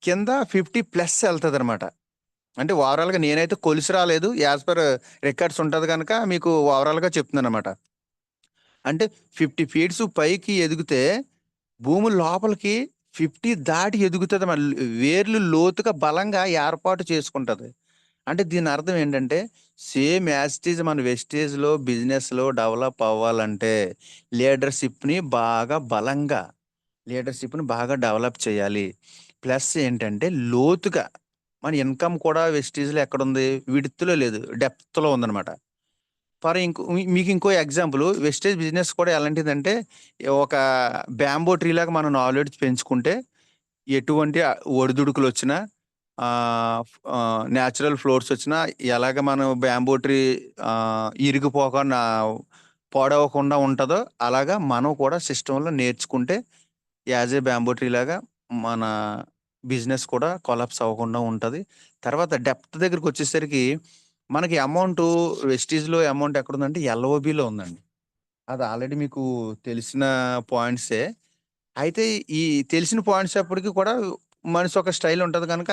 కింద 50 ప్లస్ ఎళ్తదనమాట. అంటే ఓవరాల్‌గా నేనైతే కొలిసి రాలేదు. యాస్ పర్ రికార్డ్స్ ఉంటది గనక మీకు ఓవరాల్‌గా చెప్తున్నాననమాట. అంటే 50 ఫీట్స్ పైకి ఎదిగితే, భూమి లోపలికి 50 దాటి ఎదుగుతది. వేర్లు లోతుగా బలంగా ఏర్పాటు చేసుకుంటది. అంటే దీని అర్థం ఏంటంటే, సేమ్ యాజ్ ఇట్ ఈజ్ మన వెస్టేజ్‌లో, బిజినెస్‌లో డెవలప్ అవ్వాలంటే, లీడర్‌షిప్‌ని బాగా బలంగా లీడర్‌షిప్‌ని బాగా డెవలప్ చేయాలి. ప్లస్ ఏంటంటే, లోతుగా మన ఇన్‌కమ్ కూడా వెస్టేజ్‌లో ఎక్కడుంది? విడ్త్‌లో లేదు. డెప్త్‌లో ఉందనమాట. ఫర్ ఇంకో మీ మీకింకో ఎగ్జాంపుల్ వెస్టేజ్ బిజినెస్ కూడా ఎలాంటిదంటే, ఒక బ్యాంబో ట్రీ లాగా మనం నాలెడ్జ్ పెంచుకుంటే, ఎటువంటి ఒడిదుడుకులొచ్చినా నేచురల్ ఫ్లోర్స్ వచ్చినా ఎలాగ మనం బ్యాంబో ట్రీ ఇరిగిపోకుండా పాడవకుండా ఉంటదో, అలాగా మనం కూడా సిస్టమ్‌లో నేర్చుకుంటే యాజ్ ఏ బ్యాంబో ట్రీ లాగా మన బిజినెస్ కూడా కొలాప్స్ అవ్వకుండా ఉంటది. తర్వాత డెప్త్ దగ్గరికొచ్చేసరికి మనకి వెస్టీజ్‌లో అమౌంట్ ఎక్కడుందంటే ఎల్‌ఓబిలో ఉందండి. అది ఆల్రెడీ మీకు తెలిసిన పాయింట్సే. అయితే ఈ తెలిసిన పాయింట్స్ అప్పటికి కూడా మనిషి ఒక స్టైల్ ఉంటది గనక,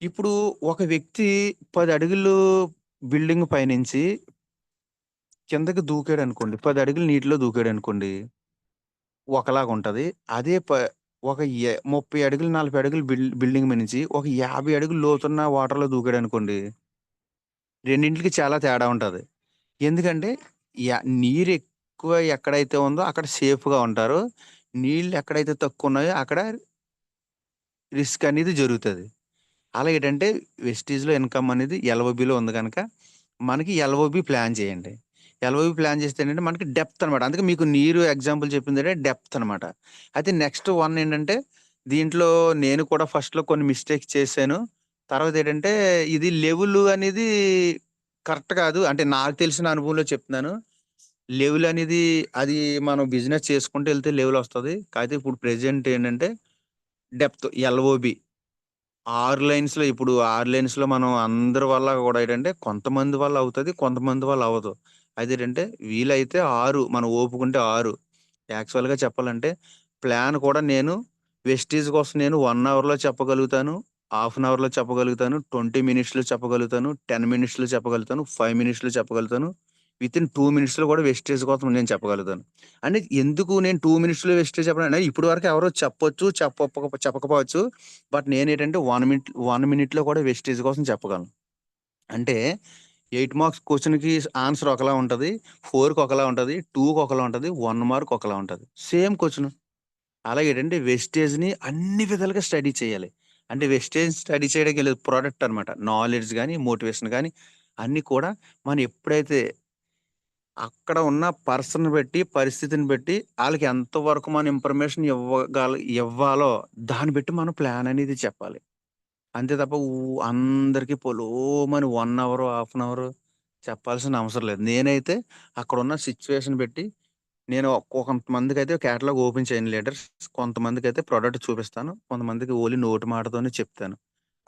ఇప్పుడు ఒక వ్యక్తి 10 అడుగులు బిల్డింగ్ పైనుంచి కిందకి దూకాడనుకోండి. 10 అడుగులు నీటిలో దూకాడనుకోండి. ఒకలాగుంటది. అదే ప ఒక 30 అడుగులు, 40 అడుగులు బిల్డింగ్ మీద నుంచి ఒక 50 అడుగులు లోతున్న వాటర్‌లో దూకాడనుకోండి. రెండింటికి చాలా తేడా ఉంటది. ఎందుకంటే నీరెక్కువ ఎక్కడైతే ఉందో అక్కడ సేఫ్‌గా ఉంటారు. నీళ్ళు ఎక్కడైతే తక్కువున్నాయో అక్కడ రిస్క్ అనేది జరుగుతది. అలాగేటంటే వెస్టీజ్‌లో ఇన్‌కమ్ అనేది ఎల్‌ఓబిలో ఉంది గనక, మనకి ఎల్‌ఓబి ప్లాన్ చేయండి. ఎల్‌ఓబి ప్లాన్ చేస్తే ఏంటంటే మనకి డెప్త్ అనమాట. అందుకే మీకు నీరు ఎగ్జాంపుల్ చెప్పిందే డెప్త్ అనమాట. అయితే నెక్స్ట్ వన్ ఏంటంటే, దీంట్లో నేను కూడా ఫస్ట్‌లో కొన్ని మిస్టేక్స్ చేశాను. తర్వాత ఏంటంటే, ఇది లెవెల్ అనేది కరెక్ట్ కాదు. అంటే నాకు తెలిసిన అనుభవంలో చెప్తున్నాను. లెవెల్ అనేది అది మనం బిజినెస్ చేసుకుంటూ ఎళ్తే లెవెల్ వస్తది. కాకపోతే ఇప్పుడు ప్రెజెంట్ ఏంటంటే, ఎల్‌ఓబి 6 లైన్స్‌లో మనం అందరి వల్ల గూడా ఏంటంటే, కొంతమంది వల్ల అవుతది. కొంతమంది వల్ల అవ్వదు. అదేంటంటే వీలైతే 6 మనం ఓపుకుంటే 6 యాక్చువల్‌గా చెప్పాలంటే, ప్లాన్ కూడా నేను వెస్టీజ్ కోసం నేను 1 అవర్‌లో చెప్పగలుగుతాను. హాఫ్ అన్ అవర్‌లో చెప్పగలుగుతాను. 20 మినిట్స్‌లో చెప్పగలుగుతాను. 10 మినిట్స్‌లో చెప్పగలుగుతాను. 5 మినిట్స్‌లో చెప్పగలుగుతాను. వితిన్ 2 మినిట్స్‌లో కూడా వెస్టేజ్ కోసం నేను చెప్పగలుగుతాను. అంటే ఎందుకు నేను 2 మినిట్స్‌లో వెస్టేజ్ చెప్పను ఇప్పటి వరకు ఎవరో చెప్పొచ్చు, చెప్పకపోవచ్చు. బట్ నేనేంటంటే 1 మినిట్‌లో కూడా వెస్టేజ్ కోసం చెప్పగలను. అంటే 8 మార్క్స్ క్వెషన్‌కి ఆన్సర్ ఒకలా ఉంటది. 4కి ఒకలా ఉంటది. 2కి ఒకలా ఉంటది. 1 మార్క్ ఒకలా ఉంటది. Same question. అలాగేంటంటే వెస్టేజ్‌ని అన్ని విధాలుగా స్టడీ చేయాలి. అంటే వెస్టేజ్ స్టడీ చేయడానికి లేదు ప్రొడక్ట్ అనమాట. నాలెడ్జ్ గాని, మోటివేషన్ గాని అన్నీ కూడా మనం ఎప్పుడైతే అక్కడ ఉన్న పర్సన్‌ని బట్టి, పరిస్థితిని బట్టి ఆళ్ళకి ఎంత వరకు మనం ఇన్ఫర్మేషన్ ఇవ్వాలో దాన్ని బట్టి మనం ప్లాన్ అనేది చెప్పాలి. అంతే తప్ప అందరికి పొలోమని 1 అవరు, హాఫ్ అన్ అవరు చెప్పాల్సిన అవసరం లేదు. నేనైతే అక్కడున్న సిట్యుయేషన్ బెట్టి నేను కొంతమందికైతే కేటలాగ్ ఓపెన్ చేయను లీడర్స్. కొంతమందికైతే ప్రొడక్ట్ చూపిస్తాను. కొంతమందికి ఓన్లీ నోటి మాటతోనే చెప్తాను.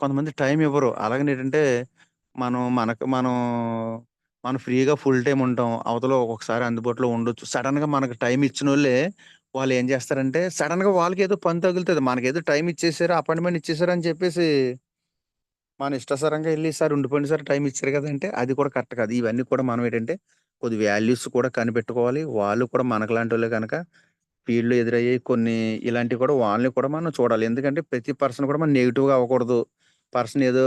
కొంతమంది టైమ్ ఇవ్వరు. అలాగనేటంటే మనం మనం ఫ్రీగా ఫుల్ టైమ్ ఉంటాం. అవతల ఒక్కొక్కసారి అందుబాటులో ఉండొచ్చు. సడెన్‌గా మనకు టైమ్ ఇచ్చినోళ్ళే వాళ్ళేం చేస్తారంటే సడెన్‌గా వాళ్ళకేదో పని తగులుతది. మనకేదో టైమ్ ఇచ్చేసారు, అపాయింట్‌మెంట్ ఇచ్చేసారు అని చెప్పేసి మన ఇష్టాసారంగా ఎళ్లి సార్ ఉండిపోండి సార్ టైమ్ ఇచ్చారు కదంటే అది కూడా కరెక్ట్ కాదు. ఇవన్నీ కూడా మనం ఏంటంటే కొద్ది వాల్యూస్ కూడా కనిపెట్టుకోవాలి. వాళ్ళు కూడా మనకులాంటోళ్ళే గనక ఫీల్డ్‌లో ఎదురయ్యే కొన్ని ఇలాంటివి కూడా వాళ్ళని కూడా మనం చూడాలి. ఎందుకంటే ప్రతి పర్సన్ కూడా మనం నెగెటివ్‌గా అవ్వకూడదు. పర్సన్ ఏదో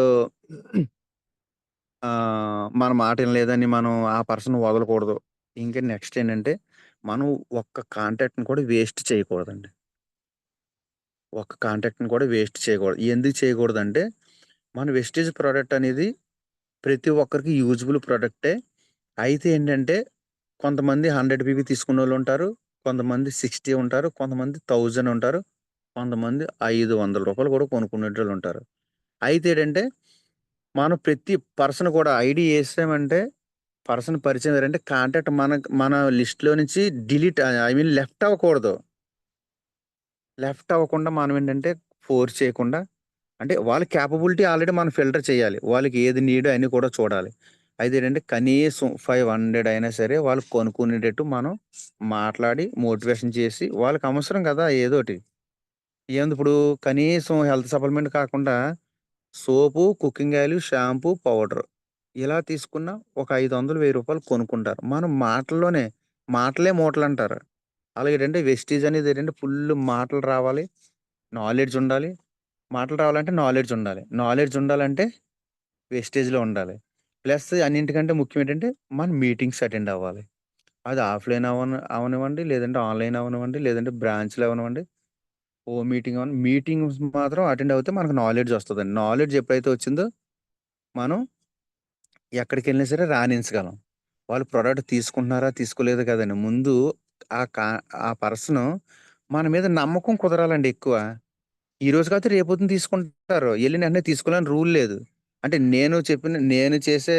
మన మాట ఇనలేదని మనం ఆ పర్సన్ వదలకూడదు. ఇంకా నెక్స్ట్ ఏంటంటే మనం ఒక్క కాంటాక్ట్‌ని కూడా వేస్ట్ చేయకూడదండి. ఒక్క కాంటాక్ట్‌ని కూడా వేస్ట్ చేయకూడదు. ఎందుకు చేయకూడదంటే మన వెస్టేజ్ ప్రొడక్ట్ అనేది ప్రతి ఒక్కరికి యూజబుల్ ప్రొడక్టే. అయితే ఏంటంటే, కొంతమంది 100 పీపీ తీసుకున్నోళ్ళుంటారు. కొంతమంది 60 ఉంటారు. కొంతమంది 1000 ఉంటారు. కొంతమంది రూ. 500 కూడా కొనుక్కునేటోళ్ళుంటారు. అయితే ఏంటంటే, మనం ప్రతి పర్సన్ కూడా ఐడీ ఏసామంటే, పర్సన్ పరిచయం అయ్యారంటే కాంటాక్ట్ మన లిస్ట్‌లో నుంచి డిలీట్ ఐ మీన్ లెఫ్ట్ అవ్వకూడదు. లెఫ్ట్ అవ్వకుండా మనం ఏంటంటే, ఫోర్స్ చేయకుండా అంటే వాళ్ళ కేపబిలిటీ ఆల్రెడీ మనం ఫిల్టర్ చేయాలి. వాళ్ళకి ఏది నీడో అయన్నీ కూడా చూడాలి. అయితే ఏంటంటే కనీసం 500 అయినా సరే వాళ్ళు కొనుక్కునేటట్టు మనం మాట్లాడి, మోటివేషన్ చేసి వాళ్ళకి అవసరం కదా ఏదోటి. ఏంది ఇప్పుడు కనీసం హెల్త్ సప్లిమెంట్ కాకుండా సోపు, కుకింగ్ ఆయిల్, షాంపూ, పౌడర్ ఇలా తీసుకున్న ఒక 500, రూ. 1000 కొనుక్కుంటారు. మనం మాటల్లోనే మాటలే మూటలంటారు. అలాగేటంటే వెస్టీజ్ అనేది ఏంటంటే ఫుల్ మాటలు రావాలి. నాలెడ్జ్ ఉండాలి. మాటలు రావాలంటే నాలెడ్జ్ ఉండాలి. నాలెడ్జ్ ఉండాలంటే వెస్టేజ్‌లో ఉండాలి. ప్లస్ అన్నింటికంటే ముఖ్యం ఏంటంటే మనం మీటింగ్స్ అటెండ్ అవ్వాలి. అది ఆఫ్‌లైన్ అవ్వనివ్వండి, లేదంటే ఆన్‌లైన్ అవ్వనివ్వండి, లేదంటే బ్రాంచ్‌లో అవ్వనివ్వండి, మీటింగ్ మీటింగ్స్ మాత్రం అటెండ్ అవుతే మనకు నాలెడ్జ్ వస్తదండి. నాలెడ్జ్ ఎప్పుడైతే వచ్చిందో మనం ఎక్కడికెళ్ళినా సరే రాణించగలం. వాళ్ళు ప్రొడక్ట్ తీసుకుంటున్నారా? తీసుకోలేదా కాదండి. ముందు ఆ కా ఆ పర్సను మన మీద నమ్మకం కుదరాలండి ఎక్కువ. ఈరోజు కాకపోతే రేపొద్దున తీసుకుంటారు. ఎళ్ళిన వెంటనే తీసుకోవాలని రూల్ లేదు. అంటే నేను చేసే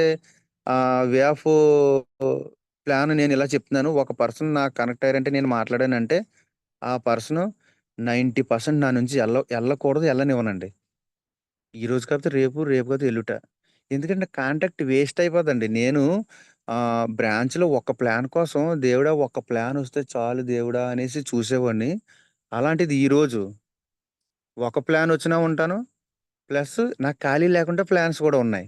వే ఆఫ్ ప్లాన్ నేనిలా చెప్తున్నాను. ఒక పర్సన్ నాకు కనెక్ట్ అయ్యారంటే నేను మాట్లాడానంటే, ఆ పర్సను 90% నా నుంచి ఎళ్ళకూడదు, ఎళ్ళనివ్వనండి. ఈరోజు కాకపోతే రేపు, రేపు కాకపోతే ఎల్లుట. ఎందుకంటే కాంటాక్ట్ వేస్ట్ అయిపోద్దండి. నేను బ్రాంచ్‌లో ఒక ప్లాన్ కోసం దేవుడా! ఒక్క ప్లానొస్తే చాలు దేవుడా! అనేసి చూసేవాడిని. అలాంటిది ఈరోజు ఒక ప్లానొచ్చినా ఉంటాను. ప్లస్ నాకు ఖాళీ లేకుండా ప్లాన్స్ కూడా ఉన్నాయి.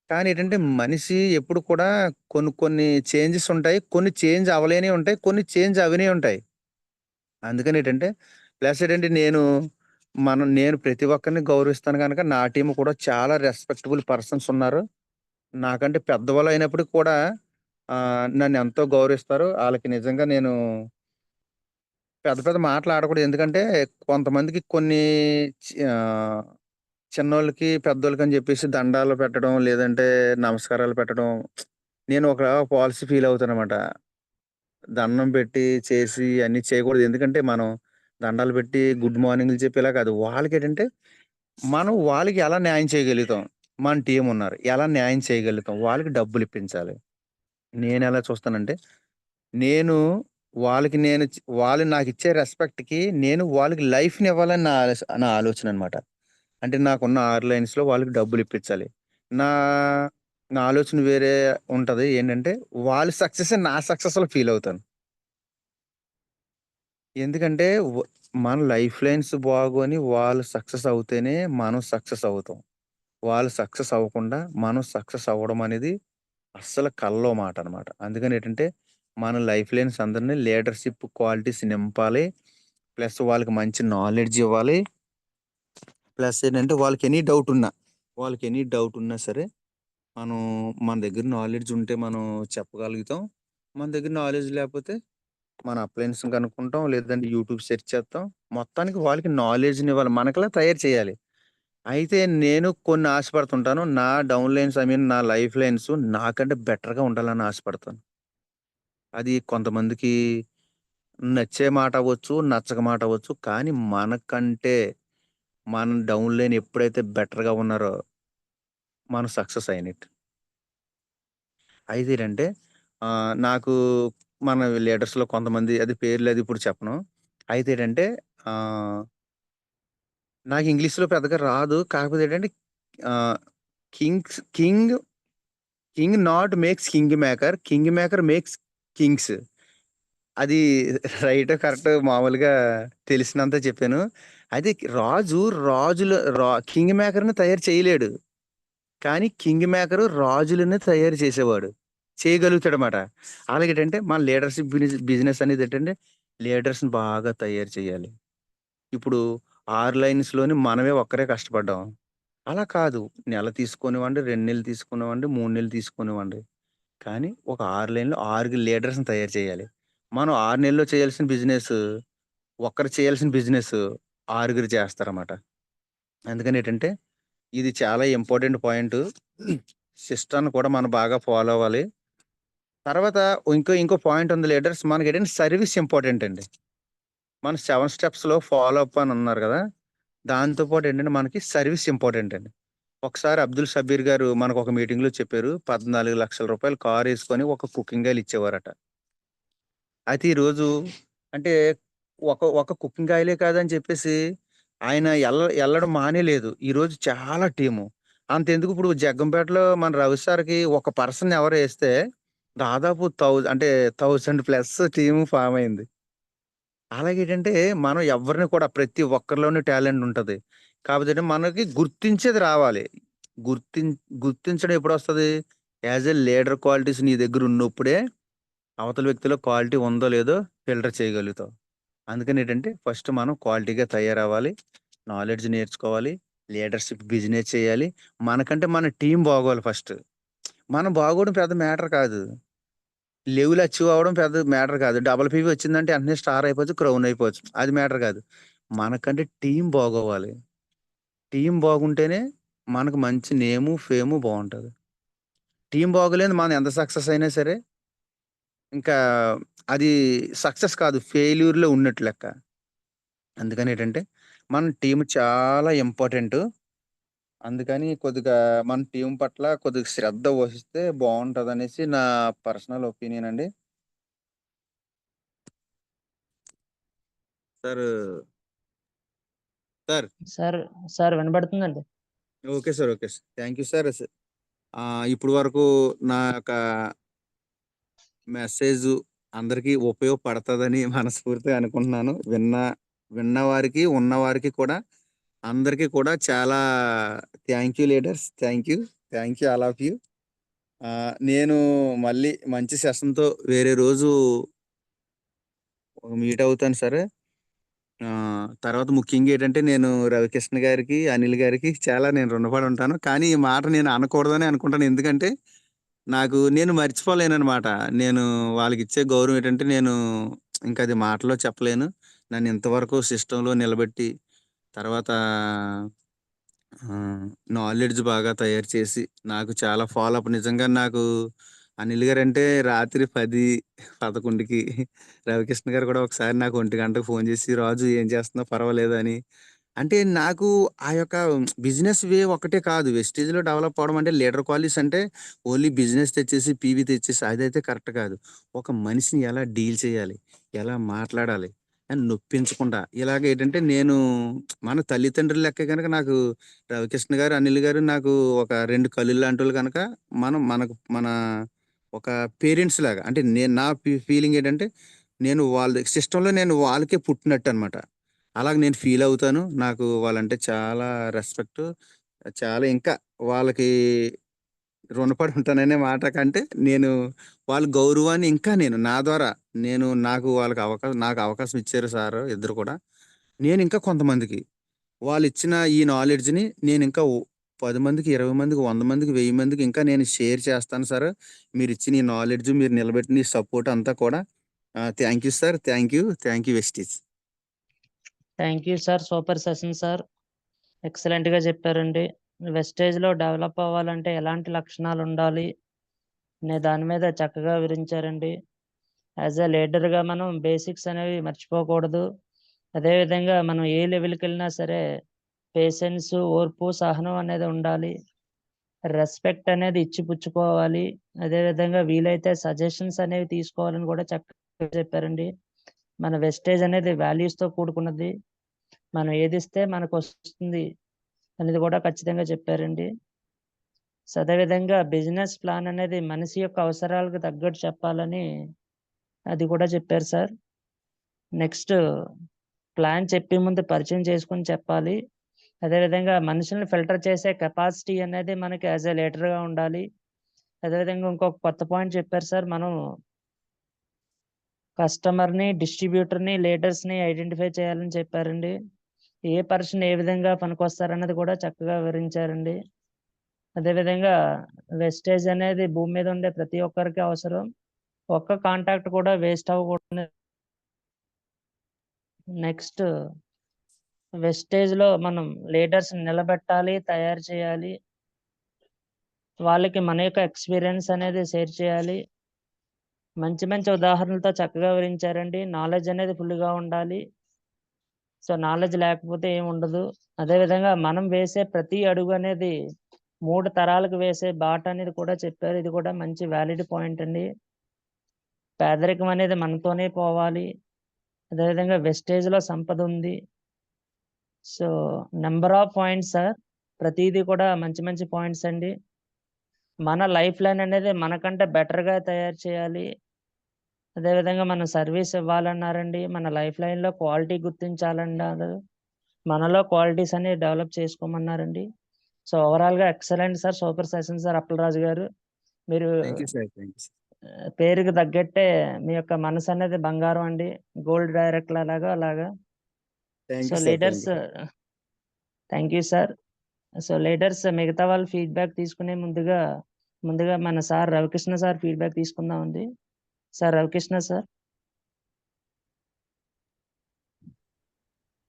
కానీ ఏంటంటే మనిషి ఎప్పుడు కూడా కొన్ని చేంజెస్ ఉంటాయి. కొన్ని చేంజ్ అవ్వలేనివి ఉంటాయి. కొన్ని చేంజ్ అవినియి ఉంటాయి. అందుకని ఏంటంటే ప్లస్ ఏంటంటే నేను ప్రతి ఒక్కరిని గౌరవిస్తాను గనక నా టీమ్ కూడా చాలా రెస్పెక్టబుల్ పర్సన్స్ ఉన్నారు. నాకంటే పెద్దవాళ్ళు అయినప్పటికి కూడా నన్నెంతో గౌరవిస్తారు. ఆళ్ళకి నిజంగా నేను పెద్ద పెద్ద మాటలు ఆడకూడదు. ఎందుకంటే కొంతమందికి ఆహ్ చిన్నోళ్ళకి, పెద్దోళ్ళకని జెప్పేసి దండాలు పెట్టడం, లేదంటే నమస్కారాలు పెట్టడం. నేను ఒక పాలిసీ ఫీల్ అవుతాననమాట. దండం పెట్టి, చేసి అన్నీ చేయకూడదు. ఎందుకంటే, మనం దండాలు పెట్టి, గుడ్ మార్నింగ్‌లు చెప్పి ఇలా కాదు. వాళ్ళకేంటంటే, మనం వాళ్ళకి ఎలా న్యాయం చేయగలుగుతాం? మన టీమున్నారు. ఎలా న్యాయం చేయగలుగుతాం? వాళ్ళకి డబ్బులిప్పించాలి. నేనెలా చూస్తానంటే, నేను వాళ్ళు నాకిచ్చే రెస్పెక్ట్‌కి నేను వాళ్ళకి లైఫ్‌నివ్వాలని నా ఆలోచననమాట. అంటే నాకున్న 6 లైన్స్‌లో వాళ్ళకి డబ్బులిప్పించాలి. నా నా ఆలోచన వేరే ఉంటది. ఏంటంటే, వాళ్ళ సక్సెసే నా సక్సెస్‌లో ఫీలవుతాను. ఎందుకంటే, మన లైఫ్ లైన్స్ బాగోని వాళ్ళు సక్సెస్ అవుతేనే మనం సక్సెస్ అవుతాం. వాళ్ళు సక్సెస్ అవ్వకుండా మనం సక్సెస్ అవ్వడం అనేది అస్సలు కల్లో మాటనమాట. అందుకనేంటంటే, మన లైఫ్ లైన్స్ అందరిని లీడర్‌షిప్ క్వాలిటీస్ నింపాలి. ప్లస్ వాళ్ళకి మంచి నాలెడ్జ్ ఇవ్వాలి. ప్లస్ ఏంటంటే, వాళ్ళకి ఎనీ డౌట్ ఉన్నా సరే మనం మన దగ్గర నాలెడ్జ్ ఉంటే మనం చెప్పగలుగుతాం. మన దగ్గర నాలెడ్జ్ లేకపోతే మన అప్లయన్స్‌ని కనుక్కుంటాం. లేదంటే యూట్యూబ్ సెర్చ్ చేత్తాం. మొత్తానికి వాళ్ళకి నాలెడ్జ్‌నివ్వాలి. మనకలా తయారు చేయాలి. అయితే నేను కొన్ని ఆశపడుతుంటాను. నా డౌన్ లైన్స్ ఐ మీన్ నా లైఫ్ లైన్స్ నాకంటే బెటర్‌గా ఉండాలని ఆశపడతాను. అది కొంతమందికి నచ్చే మాట అవ్వచ్చు, నచ్చక మాట అవ్వచ్చు. కానీ మనకంటే మన డౌన్ లైన్ ఎప్పుడైతే బెటర్‌గా ఉన్నారో మనం సక్సెస్ అయినట్టు. అయితే ఏంటంటే నాకు మన లీడర్స్‌లో కొంతమంది అది పేర్లు అది ఇప్పుడు చెప్పను. అయితే ఏంటంటే ఆహ్, నాకు ఇంగ్లీష్‌లో పెద్దగా రాదు. కాకపోతే ఏంటంటే ఆహ్, Kings king king not makes king maker. King maker makes Kings. అది రైటో, కరెక్టో మామూలుగా తెలిసినంత చెప్పాను. అయితే రాజు రాజుల కింగ్ మేకర్‌ని తయారు చేయలేడు. కానీ కింగ్ మేకరు రాజులని తయారు చేసేవాడు. చేయగలుగుతాడనమాట. అలాగేటంటే మన లీడర్‌షిప్ బిజినెస్ అనేది ఏంటంటే లీడర్స్‌ని బాగా తయారు చేయాలి. ఇప్పుడు 6 లైన్స్‌లోని మనమే ఒక్కరే కష్టపడ్డాం. అలా కాదు. నెల తీసుకొనివ్వండి, 2 నెలలు తీసుకొనివ్వండి, 3 నెలలు తీసుకొనివ్వండి. కానీ ఒక 6 లైన్‌లో 6 లీడర్స్‌ని తయారు చేయాలి. మనం 6 నెలల్లో చేయాల్సిన బిజినెస్ ఒక్కరు చేయాల్సిన బిజినెస్ ఆరుగురు చేస్తారన్నమాట. అందుకనేంటంటే ఇది చాలా ఇంపార్టెంట్ పాయింటు. సిస్టమ్‌ని కూడా మనం బాగా ఫాలో అవ్వాలి. తర్వాత ఇంకో పాయింట్ ఉంది లీడర్స్ మనకేంటంటే సర్విస్ ఇంపార్టెంట్ అండి. మన 7 స్టెప్స్‌లో ఫాలో అప్ అని అన్నారు గదా! దాంతో పాటు ఏంటంటే మనకి సర్విస్ ఇంపార్టెంట్ అండి. ఒకసారి అబ్దుల్ షబ్బీర్ గారు మనకొక మీటింగ్‌లో చెప్పారు. 14,00,000 కారేసుకొని ఒక కుకింగ్ ఆయిల్ ఇచ్చేవారట. అయితే ఈరోజు అంటే ఒక కుకింగ్ ఆయిలే కాదని చెప్పేసి ఆయన ఎళ్ళడం మానేయలేదు. ఈరోజు చాలా టీము. అంతెందుకు ఇప్పుడు జగ్గంపేటలో మన రవి సార్‌కి ఒక పర్సన్ ఎవరేస్తే దాదాపు అంటే 1000 ప్లస్ టీమ్ ఫార్మ్ అయింది. అలాగేంటంటే మనం ఎవ్వరిని కూడా ప్రతి ఒక్కరిలోని టాలెంట్ ఉంటది. కాపోతే ఏంటంటే మనకి గుర్తించేది రావాలి. గుర్తిం గుర్తించడం ఎప్పుడొస్తది? యాస్ ఎ లీడర్ క్వాలిటీస్ నీ దగ్గర ఉన్నప్పుడే అవతల వ్యక్తిలో క్వాలిటీ ఉందో లేదో ఫిల్టర్ చేయగలుగుతాం. అందుకనేంటంటే ఫస్ట్ మనం క్వాలిటీగా తయారవ్వాలి. నాలెడ్జ్ నేర్చుకోవాలి. లీడర్‌షిప్ బిజినెస్ చేయాలి. మనకంటే మన టీమ్ బాగోవాలి ఫస్ట్. మనం బాగోవడం పెద్ద మ్యాటర్ కాదు. లెవెల్ అచీవ్ అవ్వడం పెద్ద మ్యాటర్ కాదు. డబుల్ పీవీ వచ్చిందంటే వెంటనే స్టార్ అయిపోవచ్చు, క్రౌన్ అయిపోవచ్చు. అది మ్యాటర్ కాదు. మనకంటే టీమ్ బాగోవాలి. టీమ్ బాగుంటేనే మనకు మంచి నేము, ఫేము బావుంటది. టీమ్ బాగోలేనిది మనం ఎంత సక్సెస్ అయినా సరే, ఇంకా అది సక్సెస్ కాదు. ఫెయిల్యూర్‌లో ఉన్నట్టు లెక్క. అందుకనేంటంటే, మన టీమ్ చాలా ఇంపార్టెంటు. అందుకని కొద్దిగా మన టీమ్ పట్ల కొద్దిగా శ్రద్ధ వహిస్తే బావుంటదనేసి నా పర్సనల్ ఒపీనియన్ అండి. సారు సార్ సార్ సార్ వినబడుతుందండి. Okay sir. Okay sir. Thank you sir. ఇప్పటి వరకు నా యొక్క మెసేజు అందరికి ఉపయోగపడతదని మనస్ఫూర్తిగా అనుకుంటున్నాను. విన్న వారికి, ఉన్నవారికి కూడా అందరికి కూడా చాలా thank you leaders. Thank you. Thank you all of you. నేను మళ్ళీ మంచి సెషన్‌తో వేరే రోజు మీట్ అవుతాను సారు. తర్వాత ముఖ్యంగా ఏంటంటే నేను రవికృష్ణ గారికి, అనిల్ గారికి చాలా నేను రుణపడి ఉంటాను. కానీ ఈ మాట నేను అనకూడదని అనుకుంటాను. ఎందుకంటే నేను మర్చిపోలేననమాట. నేను వాళ్ళకిచ్చే గౌరవం ఏంటంటే నేను ఇంక అది మాటల్లో చెప్పలేను. నన్ను ఇంతవరకు సిస్టమ్‌లో నిలబెట్టి తర్వాత నాలెడ్జ్ బాగా తయారు చేసి నాకు చాలా ఫాలో అప్ నిజంగా నాకు అనిల్ గారంటే రాత్రి 10, 11కి రవికృష్ణ గారు కూడా ఒకసారి నాకు 1 గంటకు ఫోను చేసి, "రాజు ఏం చేస్తున్నావు పర్వాలేదా?" అని. అంటే నాకు ఆ యొక్క బిజినెస్ వే ఒక్కటే కాదు. వెస్టీజ్‌లో డెవలప్ అవ్వడం అంటే లీడర్ క్వాలిటీస్ అంటే ఓన్లీ బిజినెస్ తెచ్చేసి, పీవీ తెచ్చేసి అదైతే కరెక్ట్ కాదు. ఒక మనిషిని ఎలా డీల్ చేయాలి? ఎలా మాట్లాడాలి? అని నొప్పించకుండా ఇలాగేంటంటే నేను మన తల్లిదండ్రుల లెక్కే గనక నాకు రవికృష్ణ గారు, అనిల్ గారు నాకు ఒక 2 కళ్ళులు లాంటోళ్ళు గనక మన ఒక పేరెంట్స్ లాగా అంటే నేను నా ఫీలింగ్ ఏంటంటే నేను వాళ్ళ సిస్టమ్‌లో నేను వాళ్ళకే పుట్టినట్టనమాట. అలాగ నేను ఫీల్ అవుతాను. నాకు వాళ్ళంటే చాలా రెస్పెక్టు. చాలా ఇంకా వాళ్ళకి రుణపడి ఉంటాననే మాట కంటే, నేను వాళ్ళ గౌరవాన్ని ఇంకా నేను నా ద్వారా నాకు అవకాశం ఇచ్చారు సారు ఇద్దరు కూడా. నేనింకా కొంతమందికి వాళ్ళిచ్చిన ఈ నాలెడ్జ్‌ని నేనింకా 10 మందికి, 20 మందికి, 100 మందికి, 1000 మందికి ఇంకా నేను షేర్ చేస్తాను సారు. మీరిచ్చిన ఈ నాలెడ్జ్, మీరు నిలబెట్టిన ఈ సపోర్ట్ అంతా కూడా thank you sir. Thank you. Thank you Vestige. Thank you sir. Super session sir. ఎక్సలెంట్‌గా చెప్పారండి. వెస్టేజ్‌లో డెవలప్ అవ్వాలంటే ఎలాంటి లక్షణాలుండాలి అనే దాని మీద చక్కగా వివరించారండి. యాస్ ఎ లీడర్‌గా మనం బేసిక్స్ అనేవి మర్చిపోకూడదు. అదే విధంగా మనం ఏ లెవెల్‌కెళ్ళినా సరే పేషెన్స్, ఓర్పు, సహనం అనేది ఉండాలి. రెస్పెక్ట్ అనేది ఇచ్చిపుచ్చుకోవాలి. అదే విధంగా వీలైతే సజెషన్స్ అనేవి తీసుకోవాలని కూడా చక్కగా చెప్పారండి. మన వెస్టేజ్ అనేది వాల్యూస్‌తో కూడుకున్నది. మనం ఏదిస్తే మనకొస్తుంది అనేది కూడా ఖచ్చితంగా చెప్పారండి. సో, అదే విధంగా బిజినెస్ ప్లాన్ అనేది మనిషి యొక్క అవసరాలకు తగ్గట్టు చెప్పాలని అది కూడా చెప్పారు సార్. నెక్స్ట్ ప్లాన్ చెప్పే ముందు పరిచయం చేసుకొని చెప్పాలి. అదే విధంగా మనుషుల్ని ఫిల్టర్ చేసే కెపాసిటీ అనేది మనకి యాస్ ఎ లీడర్‌గా ఉండాలి. అదే విధంగా ఇంకొక కొత్త పాయింట్ చెప్పారు సార్. మనం కస్టమర్‌ని, డిస్ట్రిబ్యూటర్‌ని, లీడర్స్‌ని ఐడెంటిఫై చేయాలని చెప్పారండి. ఏ పర్సన్ ఏ విధంగా పనికొస్తారన్నది కూడా చక్కగా వివరించారండి. అదే విధంగా వెస్టేజ్ అనేది భూమి మీద ఉండే ప్రతి ఒక్కరికి అవసరం. ఒక్క కాంటాక్ట్ కూడా వేస్ట్ అవ్వకూడదు. నెక్స్ట్ వెస్టేజ్‌లో మనం లీడర్స్‌ని నిలబెట్టాలి, తయారు చేయాలి. వాళ్ళకి మన యొక్క ఎక్స్‌పీరియన్స్ అనేది షేర్ చేయాలి. మంచి మంచి ఉదాహరణలతో చక్కగా వివరించారండి. నాలెడ్జ్ అనేది ఫుల్‌గా ఉండాలి. సో, నాలెడ్జ్ లేకపోతే ఏముండదు. అదే విధంగా మనం వేసే ప్రతి అడుగు అనేది 3 తరాలకు వేసే బాట అనేది కూడా చెప్పారు. ఇది కూడా మంచి వాలిడ్ పాయింట్ అండి. పేదరికం అనేది మనతోనే పోవాలి. అదే విధంగా వెస్టేజ్‌లో సంపదుంది. So, number of points sir. ప్రతీది కూడా మంచి మంచి పాయింట్స్ అండి. మన లైఫ్ లైన్ అనేది మనకంటే బెటర్‌గా తయారు చేయాలి. అదే విధంగా మనం సర్వీస్ ఇవ్వాలన్నారండి. మన లైఫ్ లైన్‌లో క్వాలిటీ గుర్తించాలన్నారు. మనలో క్వాలిటీస్ అనేవి డెవలప్ చేసుకోమన్నారండి. సో, ఓవరాల్‌గా excellent sir. Super session sir Appalaraju గారు. మీరు thank you sir. Thank you. పేరుకి తగ్గట్టే మీ యొక్క మనసనేది బంగారం అండి. గోల్డ్ డైరెక్ట్‌ల అలాగా. Thank so, you sir. Thank leaders you. Thank you sir. So, leaders మిగతా వాళ్ళ ఫీడ్‌బ్యాక్ తీసుకునే ముందుగా మన సార్ రవికృష్ణ సార్ ఫీడ్‌బ్యాక్ తీసుకుందామండి. Sir Ravikrishna sir.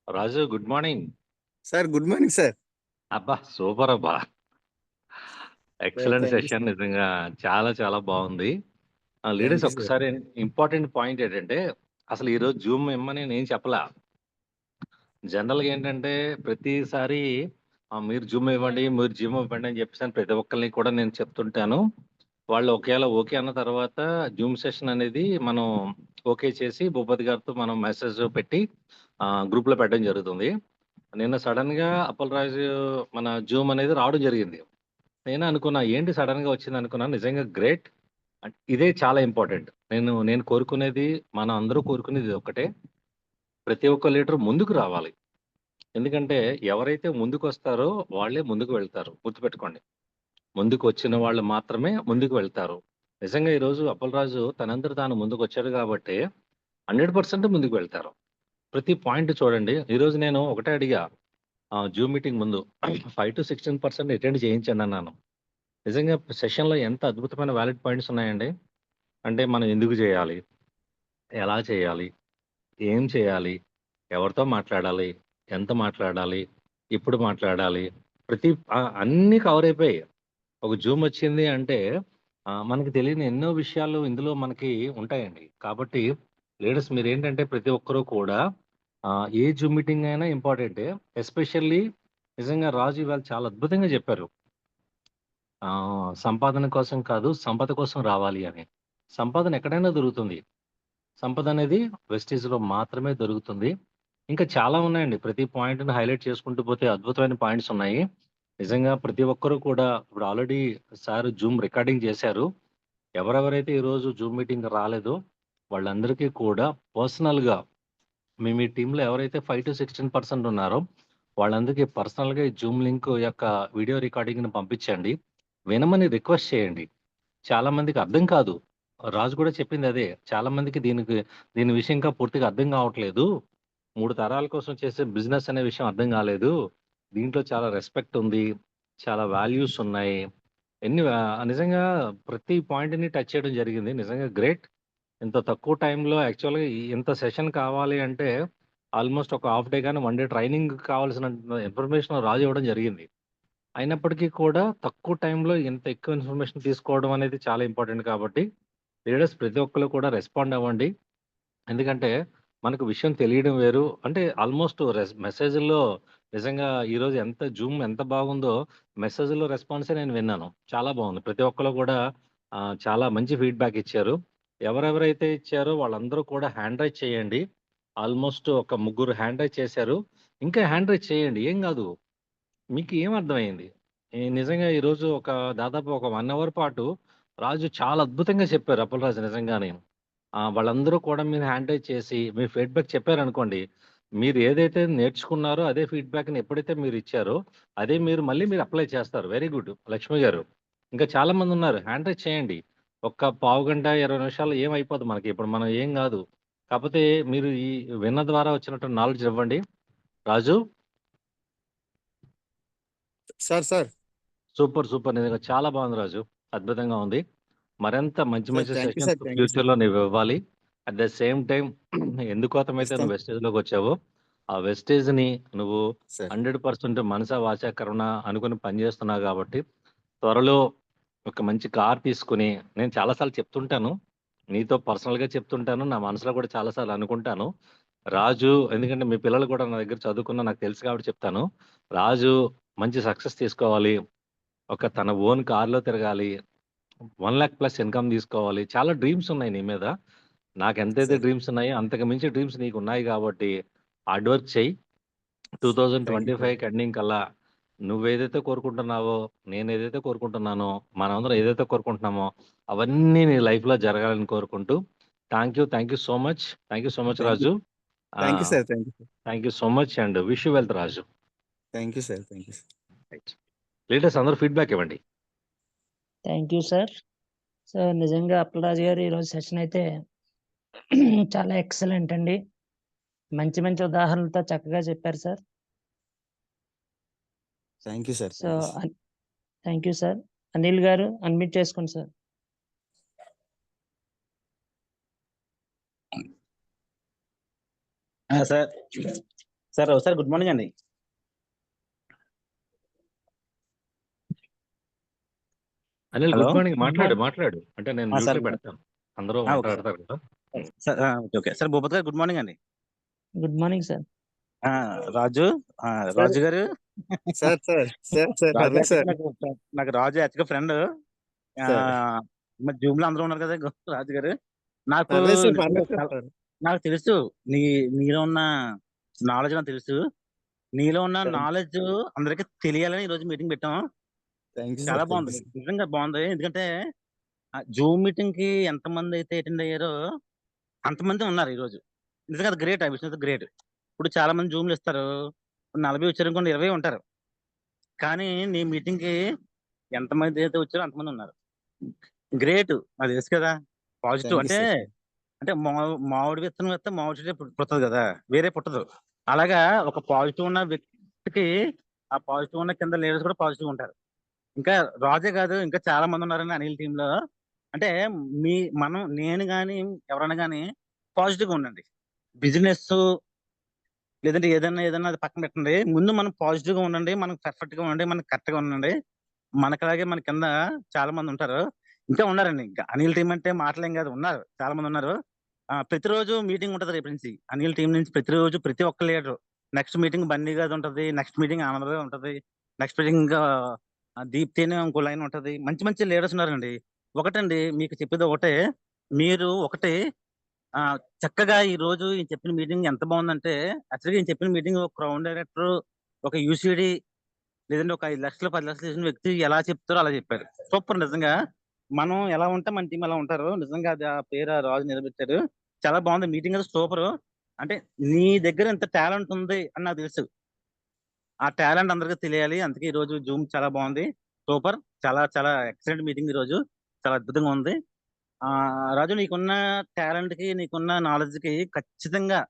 Raju good morning. Sir good morning sir. అబ్బా! సూపర్ అబ్బా! Excellent thank you session sir. నిజంగా చాలా చాలా బాగుంది. Thank leaders you sir. ఒక్కసారి ఇంపార్టెంట్ పాయింట్ ఏంటంటే అసలు ఈరోజు జూమ్ ఇమ్మని నేను చెప్పలా. జనరల్‌గా ఏంటంటే ప్రతిసారి మీరు జూమ్ ఇవ్వండి, మీరు జూమ్ ఇవ్వండి అని చెప్పేసి ప్రతి ఒక్కళ్ళని కూడా నేను చెప్తుంటాను. వాళ్ళు ఒకేళ ఓకే అన్న తర్వాత జూమ్ సెషన్ అనేది మనం ఓకే చేసి భూపతి గారితో మనం మెసేజ్ పెట్టి గ్రూప్‌లో పెట్టడం జరుగుతుంది. నిన్న సడెన్‌గా అప్పలరాజు మన జూమ్ అనేది రావడం జరిగింది. నేను అనుకున్నా ఏంటి సడెన్‌గా వచ్చిందనుకున్నాను. నిజంగా గ్రేట్. ఇదే చాలా ఇంపార్టెంట్. నేను కోరుకునేది మనం అందరూ కోరుకునేది ఒక్కటే. ప్రతి ఒక్క లీడర్ ముందుకు రావాలి. ఎందుకంటే ఎవరైతే ముందుకొస్తారో వాళ్ళే ముందుకు వెళ్తారు. గుర్తుపెట్టుకోండి. ముందుకు వచ్చిన వాళ్ళు మాత్రమే ముందుకు వెళ్తారు. నిజంగా ఈరోజు అప్పలరాజు తనంతట తాను ముందుకొచ్చాడు కాబట్టే 100% ముందుకు వెళ్తారు. ప్రతి పాయింట్ చూడండి. ఈరోజు నేను ఒకటే అడిగా జూమ్ మీటింగ్ ముందు 5-16% అటెండ్ చేయించండి అన్నాను. నిజంగా సెషన్‌లో ఎంత అద్భుతమైన వాలిడ్ పాయింట్స్ ఉన్నాయండి. అంటే మనం ఎందుకు చేయాలి? ఎలా చేయాలి? ఏం చేయాలి? ఎవరితో మాట్లాడాలి? ఎంత మాట్లాడాలి? ఎప్పుడు మాట్లాడాలి? అన్నీ కవర్ అయిపోయాయి. ఒక జూమ్ వచ్చింది అంటే మనకి తెలియని ఎన్నో విషయాలు ఇందులో మనకి ఉంటాయండి. కాబట్టి లీడర్స్ మీరేంటంటే ప్రతి ఒక్కరు కూడా ఏ జూమ్ మీటింగ్ అయినా ఇంపార్టెంటే. ఎస్పెషల్లీ నిజంగా రాజు ఇవాళ చాలా అద్భుతంగా చెప్పారు. సంపాదన కోసం కాదు, సంపద కోసం రావాలి అని. సంపాదన ఎక్కడైనా దొరుకుతుంది. సంపదనేది వెస్టీజ్‌లో మాత్రమే దొరుకుతుంది. ఇంకా చాలా ఉన్నాయండి. ప్రతి పాయింట్‌ని హైలైట్ చేసుకుంటూ పోతే అద్భుతమైన పాయింట్స్ ఉన్నాయి. నిజంగా ప్రతి ఒక్కరు కూడా ఇప్పుడు ఆల్రెడీ సార్ జూమ్ రికార్డింగ్ చేశారు. ఎవరెవరైతే ఈరోజు జూమ్ మీటింగ్ రాలేదో వాళ్ళందరికీ కూడా పర్సనల్‌గా మీ టీమ్‌లో ఎవరైతే 5-16% ఉన్నారో వాళ్ళందరికీ పర్సనల్‌గా ఈ జూమ్ లింక్ యొక్క వీడియో రికార్డింగ్‌ని పంపించండి. వినమని రిక్వెస్ట్ చేయండి. చాలా మందికి అర్థం కాదు. రాజు కూడా చెప్పింది అదే. చాలా మందికి దీని విషయం ఇంకా పూర్తిగా అర్థం కావట్లేదు. 3 తరాల కోసం చేసే బిజినెస్ అనే విషయం అర్థం కాలేదు. దీంట్లో చాలా రెస్పెక్ట్ ఉంది. చాలా వాల్యూస్ ఉన్నాయి. నిజంగా ప్రతి పాయింట్‌ని టచ్ చేయడం జరిగింది. నిజంగా గ్రేట్. ఇంత తక్కువ టైంలో యాక్చువల్‌గా ఇంత సెషన్ కావాలి అంటే ఆల్‌మోస్ట్ ఒక హాఫ్ డే గాని, 1 డే ట్రైనింగ్ కావాల్సిన ఇన్ఫర్మేషన్ రాజు ఇవ్వడం జరిగింది. అయినప్పటికీ కూడా తక్కువ టైంలో ఇంత ఎక్కువ ఇన్ఫర్మేషన్ తీసుకోవడం అనేది చాలా ఇంపార్టెంట్ కాబట్టి లీడర్స్ ప్రతి ఒక్కళ్ళు కూడా రెస్పాండ్ అవ్వండి. ఎందుకంటే మనకు విషయం తెలియడం వేరు. అంటే ఆల్మోస్ట్ మెసేజ్‌ల్లో నిజంగా ఈరోజు జూమ్ ఎంత బాగుందో మెసేజ్‌లో రెస్పాన్సే నేను విన్నాను. చాలా బాగుంది. ప్రతి ఒక్కళ్ళు కూడా చాలా మంచి ఫీడ్‌బ్యాక్ ఇచ్చారు. ఎవరెవరైతే ఇచ్చారో వాళ్ళందరూ కూడా హ్యాండ్ రైజ్ చేయండి. ఆల్మోస్ట్ ఒక ముగ్గురు హ్యాండ్ రైజ్ చేశారు. ఇంకా హ్యాండ్ రైజ్ చేయండి. ఏం గాదు. మీకు ఏం అర్థమైంది? నిజంగా ఈరోజు దాదాపు ఒక 1 అవర్ పాటు రాజు చాలా అద్భుతంగా చెప్పారు. అప్పలరాజు నిజంగానే. వాళ్ళందరూ కూడా మీరు హ్యాండ్ రైజ్ చేసి మీ ఫీడ్‌బ్యాక్ చెప్పారనుకోండి. మీరు ఏదైతే నేర్చుకున్నారో అదే ఫీడ్‌బ్యాక్‌ని ఎప్పుడైతే మీరిచ్చారో అదే మీరు అప్లై చేస్తారు. వెరీ గుడ్ లక్ష్మి గారు. ఇంకా చాలా మందున్నారు. హ్యాండ్ రైజ్ చేయండి. ఒక్క పావుగంట, 20 నిమిషాల్లో ఏం అయిపోదు మనకి. ఇప్పుడు మనం ఏం గాదు. కాపోతే మీరు ఈ విన్న ద్వారా వచ్చినటువంటి నాలెడ్జ్ ఇవ్వండి. రాజు సార్. సూపర్. సూపర్. నిజంగా చాలా బాగుంది రాజు. అద్భుతంగా ఉంది. మరింత మంచి సార్, మంచి thank you sessions sir. Thank you sir. ఫ్యూచర్‌లో నువ్వివ్వాలి. అట్ ద సేమ్ టైమ్ ఎందుకోసమైతే ఇస్తాను నువ్వు వెస్టేజ్‌లోకొచ్చావో, ఆ వెస్టేజ్‌ని నువ్వు సార్. 100% మనసా వాచా కర్మణ అనుకుని పనిచేస్తున్నావు గాబట్టి, త్వరలో ఒక మంచి కార్ తీసుకొని నేను చాలా సార్లు చెప్తుంటాను. నీతో పర్సనల్‌గా చెప్తుంటాను. నా మనసులో కూడా చాలా సార్లు అనుకుంటాను. రాజు ఎందుకంటే మీ పిల్లలు కూడా నా దగ్గర చదువుకున్నా నాకు తెలుసు కాబట్టి చెప్తాను. రాజు మంచి సక్సెస్ తీసుకోవాలి. తన ఓన్ కార్‌లో తిరగాలి. 1,00,000 ప్లస్ ఇన్‌కమ్ తీసుకోవాలి. చాలా డ్రీమ్స్ ఉన్నాయి నీ మీద. నాకెంతైతే సార్. డ్రీమ్స్ ఉన్నాయో అంతకు మించి డ్రీమ్స్ నీకున్నాయి గాబట్టి హార్డ్ వర్క్ చెయ్యి. Thank you sir. 2025 ఎండింగ్ కల్లా నువ్వేదైతే కోరుకుంటున్నావో, నేనేదైతే కోరుకుంటున్నానో, మనమందరం ఏదైతే కోరుకుంటున్నామో అవన్నీ నీ లైఫ్‌లో జరగాలని కోరుకుంటూ thank you so much. Thank you so much thank you. Raju. Thank you ah, sir. Thank you sir. Thank you so much and wish you wealth Raju. Thank you sir. Thank you sir. Right. Leaders అందరూ ఫీడ్‌బ్యాక్ ఇవ్వండి. Thank you sir. సో, నిజంగా అప్పలరాజు గారు ఈరోజు సెషన్ అయితే చాలా ఎక్సలెంట్ అండి. మంచి మంచి ఉదాహరణలతో చక్కగా చెప్పారు sir. Thank you sir. So, thank you sir. Anil గారు అన్మ్యూట్ చేసుకోండి సార్. సార్ గుడ్ మార్నింగ్ అండి. అనిల్ హలో. Good morning. మాట్లాడు. అంటే నేను సార్. మ్యూట్‌లో పెడతాను. అందరూ ఓకే సార్. మాట్లాడతారు కదా! Sir okay. Sir Bhupathi garu good morning అండి. Good morning sir. Raju Raju garu sir. రాజు పర్లేదు సార్. నాకు రాజు యాక్చువల్గా ఫ్రెండ్. సార్. మరి జూమ్ లో అందరూ ఉన్నారు కదా రాజు గారు. నాకు పర్లేదు సార్. నిజంగా పర్లేదు సార్. నాకు తెలుసు నీలో ఉన్న నాలెడ్జ్ నాకు తెలుసు. నీలో ఉన్న థ్యాంక్ నాలెడ్జ్ అందరికీ తెలియాలని ఈ రోజు మీటింగ్ పెట్టాం. థ్యాంక్ యూ చాలా సార్. థ్యాంక్ బాగుంది. You sir. నిజంగా బాగుంది. ఎందుకంటే జూమ్ మీటింగ్ కి ఎంతమంది అయితే అటెండ్ అయ్యారో అంతమంది ఉన్నారు ఈ రోజు. నిజంగా అది గ్రేట్. ఆ విషయం గ్రేట్. ఇప్పుడు చాలా మంది జూమ్లు ఇస్తారు. 40 వచ్చారు అనుకోండి, 20 ఉంటారు. కానీ నీ మీటింగ్ కి ఎంతమంది అయితే వచ్చారో అంతమంది ఉన్నారు. గ్రేట్. అది తెలుసు కదా. పాజిటివ్ థ్యాంక్ యూ అంటే సార్. అంటే మామిడి విత్తనం వేస్తే మామిడి చెట్టు పుడుతుంది కదా, వేరే పుట్టదు. అలాగా ఒక పాజిటివ్ ఉన్న వ్యక్తికి ఆ పాజిటివ్ ఉన్న కింద లీడర్స్ కూడా పాజిటివ్ ఉంటారు. ఇంకా రాజే కాదు, ఇంకా చాలా మంది ఉన్నారండి అనిల్ టీమ్ లో. అంటే నేను కానీ ఎవరైనా కానీ పాజిటివ్ గా ఉండండి. బిజినెస్ లేదంటే ఏదైనా అది పక్కన పెట్టండి. ముందు మనం పాజిటివ్ గా ఉండండి, మనం పర్ఫెక్ట్ గా ఉండండి, మనకి కరెక్ట్ గా ఉండండి. మనకలాగే మన కింద చాలా మంది ఉంటారు. ఇంకా ఉన్నారండి. ఇంకా అనిల్ టీం అంటే మాటలేం కాదు, ఉన్నారు చాలా మంది ఉన్నారు. ప్రతిరోజు మీటింగ్ ఉంటది రేపు నుంచి అనిల్ టీం నుంచి. ప్రతిరోజు ప్రతి ఒక్క లీడర్ నెక్స్ట్ మీటింగ్ బన్నీ గారు ఉంటది, నెక్స్ట్ మీటింగ్ ఆనందగా ఉంటది, నెక్స్ట్ మీటింగ్ ఇంకా దీప్తి అని ఇంకో లైన్ ఉంటది. మంచి మంచి లీడర్స్ ఉన్నారండి. ఒకటండి మీకు చెప్పేది ఒకటే, మీరు చక్కగా ఈ రోజు ఈయన చెప్పిన మీటింగ్ ఎంత బాగుందంటే, యాక్చువల్గా ఈయన చెప్పిన మీటింగ్ ఒక క్రౌన్ డైరెక్టర్, ఒక యూసిడి లేదంటే ఒక 5 లక్షలు 10 లక్షలు చేసిన వ్యక్తి ఎలా చెప్తారో అలా చెప్పారు. సూపర్. నిజంగా మనం ఎలా ఉంటే మన టీం ఎలా ఉంటారు. నిజంగా అది ఆ పేరు ఆ రాజు నిలబెట్టారు. చాలా బాగుంది మీటింగ్. అది సూపర్. అంటే నీ దగ్గర ఎంత టాలెంట్ ఉంది అని నాకు తెలుసు. ఆ టాలెంట్ అందరికీ తెలియాలి. అందుకే ఈ రోజు జూమ్ చాలా బాగుంది. సూపర్. చాలా చాలా ఎక్సలెంట్ మీటింగ్ ఈ రోజు. చాలా అద్భుతంగా ఉంది. రాజు నీకున్న టాలెంట్ కి, నీకున్న నాలెడ్జ్ కి ఖచ్చితంగా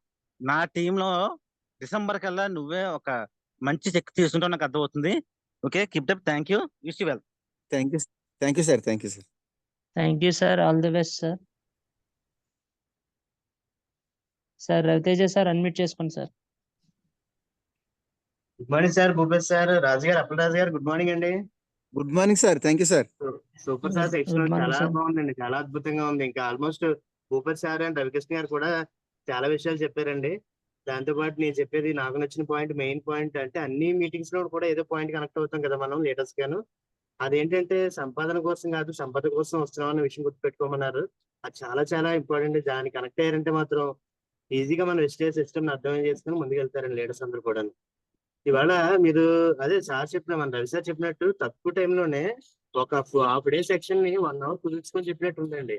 నా టీంలో డిసెంబర్ కల్లా నువ్వే ఒక మంచి చెక్ తీసుకుంటావు, నాకు అర్థమవుతుంది. Okay, keep up. Thank you. Wish you well. Thank you. Thank you sir. Thank you sir. Thank you sir. All the best sir. Sir Raviteja sir unmute చేసుకోండి sir. Good morning sir, Bhupesh sir, Raju garu, Appalaraju garu good morning అండి. Good morning sir. Thank you sir. Super sir. Section good morning చాలా సార్. బాగుందండి, చాలా అద్భుతంగా ఉంది. ఇంకా almost Bhupesh sir and Ravikrishna garu కూడా చాలా విషయాలు చెప్పారండి. దాంతో పాటు నేను చెప్పేది నాకు నచ్చిన పాయింట్, మెయిన్ పాయింట్ అంటే అన్ని మీటింగ్స్ లో కూడా ఏదో పాయింట్ కనెక్ట్ అవుతాం కదా మనం లీడర్స్ గాను. అదేంటంటే సంపాదన కోసం కాదు, సంపద కోసం వస్తున్నాం అన్న విషయం గుర్తుపెట్టుకోమన్నారు. అది చాలా చాలా ఇంపార్టెంట్. దానికి కనెక్ట్ అయ్యారంటే మాత్రం ఈజీగా మన వెస్టేజ్ సిస్టమ్ అర్థం చేసుకుని ముందుకెళ్తారండి లీడర్స్ అందరూ కూడా. ఇవాళ మీరు అదే సార్ చెప్పిన మన రవి సార్ చెప్పినట్టు తక్కువ టైంలోనే ఒక హాఫ్ డే సెక్షన్ ని 1 hour కుదుర్చుకొని చెప్పినట్టు ఉందండి.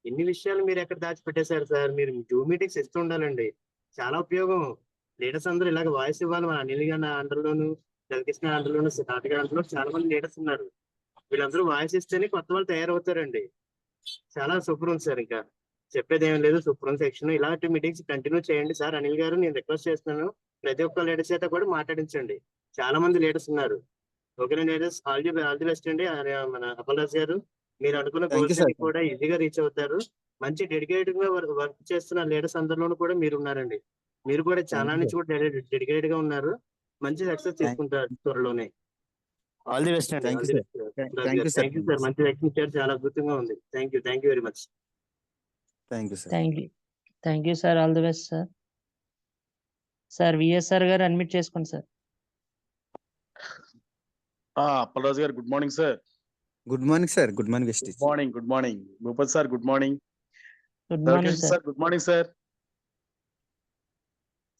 ఇన్ని విషయాలు మీరు ఎక్కడ దాచిపెట్టేశారు సార్? మీరు జూమ్ మీటింగ్స్ ఇస్తూ ఉండాలండి. చాలా ఉపయోగం. లీడర్స్ అందరూ ఇలాగ వాయిస్ ఇవ్వాలి. మన అనిల్ గారి అండర్లోను, జలకృష్ణ అండర్లోను, సిద్ధార్థ గారి అండర్లో చాలా మంది లీడర్స్ ఉన్నారు. వీళ్ళందరూ వాయిస్ ఇస్తేనే కొత్త వాళ్ళు తయారవుతారండి. చాలా సూపర్ ఉంది సార్. ఇంకా చెప్పేది ఏం లేదు. సూపర్ ఉంది సెక్షన్. ఇలాంటి మీటింగ్స్ కంటిన్యూ చేయండి సార్. అనిల్ గారు, నేను రిక్వెస్ట్ చేస్తున్నాను, ప్రతి ఒక్క లీడర్ చేత కూడా మాట్లాడించండి. చాలా మంది లీడర్స్ ఉన్నారు. ఓకేనా లీడర్స్? ఆల్ ది బెస్ట్ అండి. మన అప్పలరాజు గారు, మీరు అనుకున్న థ్యాంక్ యూ గోల్స్ సార్. అన్ని కూడా ఈజీగా రీచ్ అవుతారు. మంచి డెడికేటెడ్ గా వర్క్ చేస్తున్న లీడర్స్ అందరిలోనూ కూడా మీరు ఉన్నారండి. మీరు కూడా చాలా థ్యాంక్ యూ నుంచి కూడా డెడికేటెడ్ గా ఉన్నారు. మంచి సక్సెస్ సార్. తీసుకుంటారు త్వరలోనే. All the best. Thank you sir. Thank you sir. Thank you sir. మంచి వ్యక్తి ఇచ్చారు. చాలా అద్భుతంగా ఉంది. Thank you very much. Thank you sir. Thank you sir. All the best sir. Sir VSR garu admit చేసుకోండి sir. Appalaraju garu good morning sir. Good morning sir. Good morning wastage. Good morning Bhupathi sir. Good morning good morning Ravikrishna sir. Sir. Good morning sir.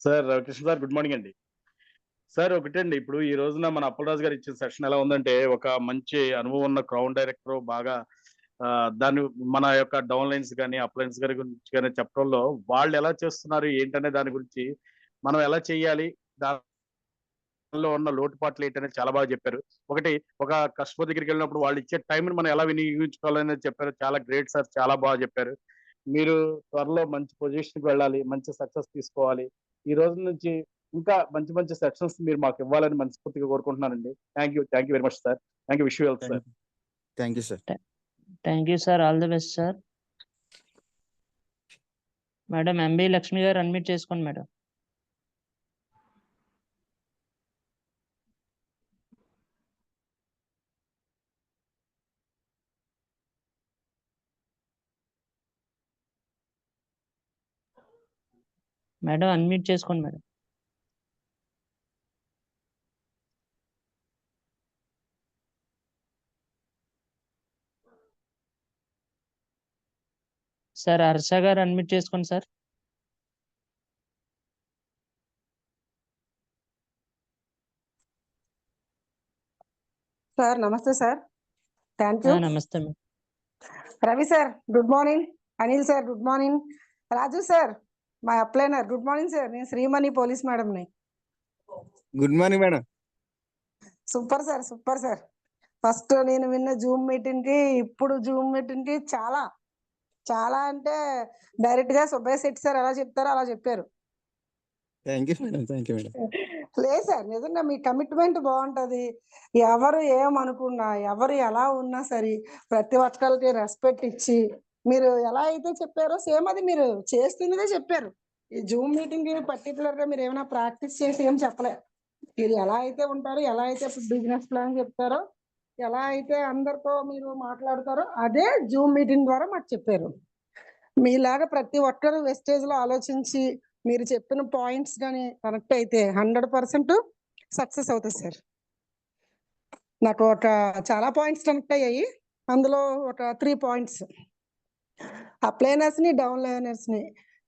Sir Ravikrishna sir good morning అండి. సార్ ఒకటండి, ఇప్పుడు ఈ రోజున మన అప్పలరాజు గారు ఇచ్చిన సెషన్ ఎలా ఉందంటే, ఒక మంచి అనుభవం ఉన్న క్రౌన్ డైరెక్టర్ బాగా దాన్ని మన యొక్క డౌన్ లైన్స్ కానీ అప్లైన్స్ గారి గురించి కానీ చెప్పడంలో వాళ్ళు ఎలా చేస్తున్నారు ఏంటనే దాని గురించి మనం ఎలా చేయాలి, దానిలో ఉన్న లోటుపాట్లు ఏంటనేది చాలా బాగా చెప్పారు. ఒకటి, ఒక కస్టమర్ దగ్గరికి వెళ్ళినప్పుడు వాళ్ళు ఇచ్చే టైంని మనం ఎలా వినియోగించుకోవాలనేది చెప్పారు. చాలా గ్రేట్ సార్, చాలా బాగా చెప్పారు. మీరు త్వరలో మంచి పొజిషన్కి వెళ్ళాలి, మంచి సక్సెస్ తీసుకోవాలి. ఈ రోజు నుంచి ఇంకా మంచి మంచి సెక్షన్స్ మీరు మాకు ఇవ్వాలని మనస్ఫూర్తిగా కోరుకుంటున్నానండి. Thank you very much sir. Thank you. Wish you well sir. Thank you sir. Thank you sir. All the best sir. Madam MB Lakshmi garu admit చేసుకోండి మేడం. మేడం అన్మ్యూట్ చేసుకోండి madam. Sir Harsha garu unmute చేసుకోండి sir. Sir namaste sir. Thank you. Namaste madam. Ravi sir good morning. Anil sir good morning. Raju sir మా అప్లైనర్ గుడ్ మార్నింగ్ సార్. నేను శ్రీమణి పోలీస్ మేడంని. Good morning madam. Super sir, super sir. First నేను విన్న జూమ్ మీటింగ్ కి ఇప్పుడు జూమ్ మీటింగ్ కి చాలా చాలా అంటే డైరెక్ట్ గా సుబ్బయ్య శెట్టి సార్ ఎలా చెప్తారో అలా చెప్పారు. Thank you madam. Thank you madam. లేదు సార్, నిజంగా మీ కమిట్మెంట్ బాగుంటది. ఎవరు ఏమనుకున్నా, ఎవరు ఎలా ఉన్నా సరే ప్రతి ఒక్కరికి రెస్పెక్ట్ ఇచ్చి మీరు ఎలా అయితే చెప్పారో సేమ్ అది మీరు చేస్తున్నదే చెప్పారు. ఈ జూమ్ మీటింగ్ పర్టికులర్ గా మీరు ఏమైనా ప్రాక్టీస్ చేసి ఏం చెప్పలే. మీరు ఎలా అయితే ఉంటారో, ఎలా అయితే బిజినెస్ ప్లాన్ చెప్తారో, ఎలా అయితే అందరితో మీరు మాట్లాడతారో అదే జూమ్ మీటింగ్ ద్వారా మాకు చెప్పారు. మీలాగా ప్రతి ఒక్కరు వెస్టేజ్ లో ఆలోచించి మీరు చెప్పిన పాయింట్స్ కానీ కరెక్ట్ అయితే 100% సక్సెస్ అవుతుంది సార్. నాకు చాలా పాయింట్స్ కనెక్ట్ అయ్యాయి. అందులో ఒక 3 పాయింట్స్. అప్లైనర్స్ ని డౌన్ లైనర్స్ ని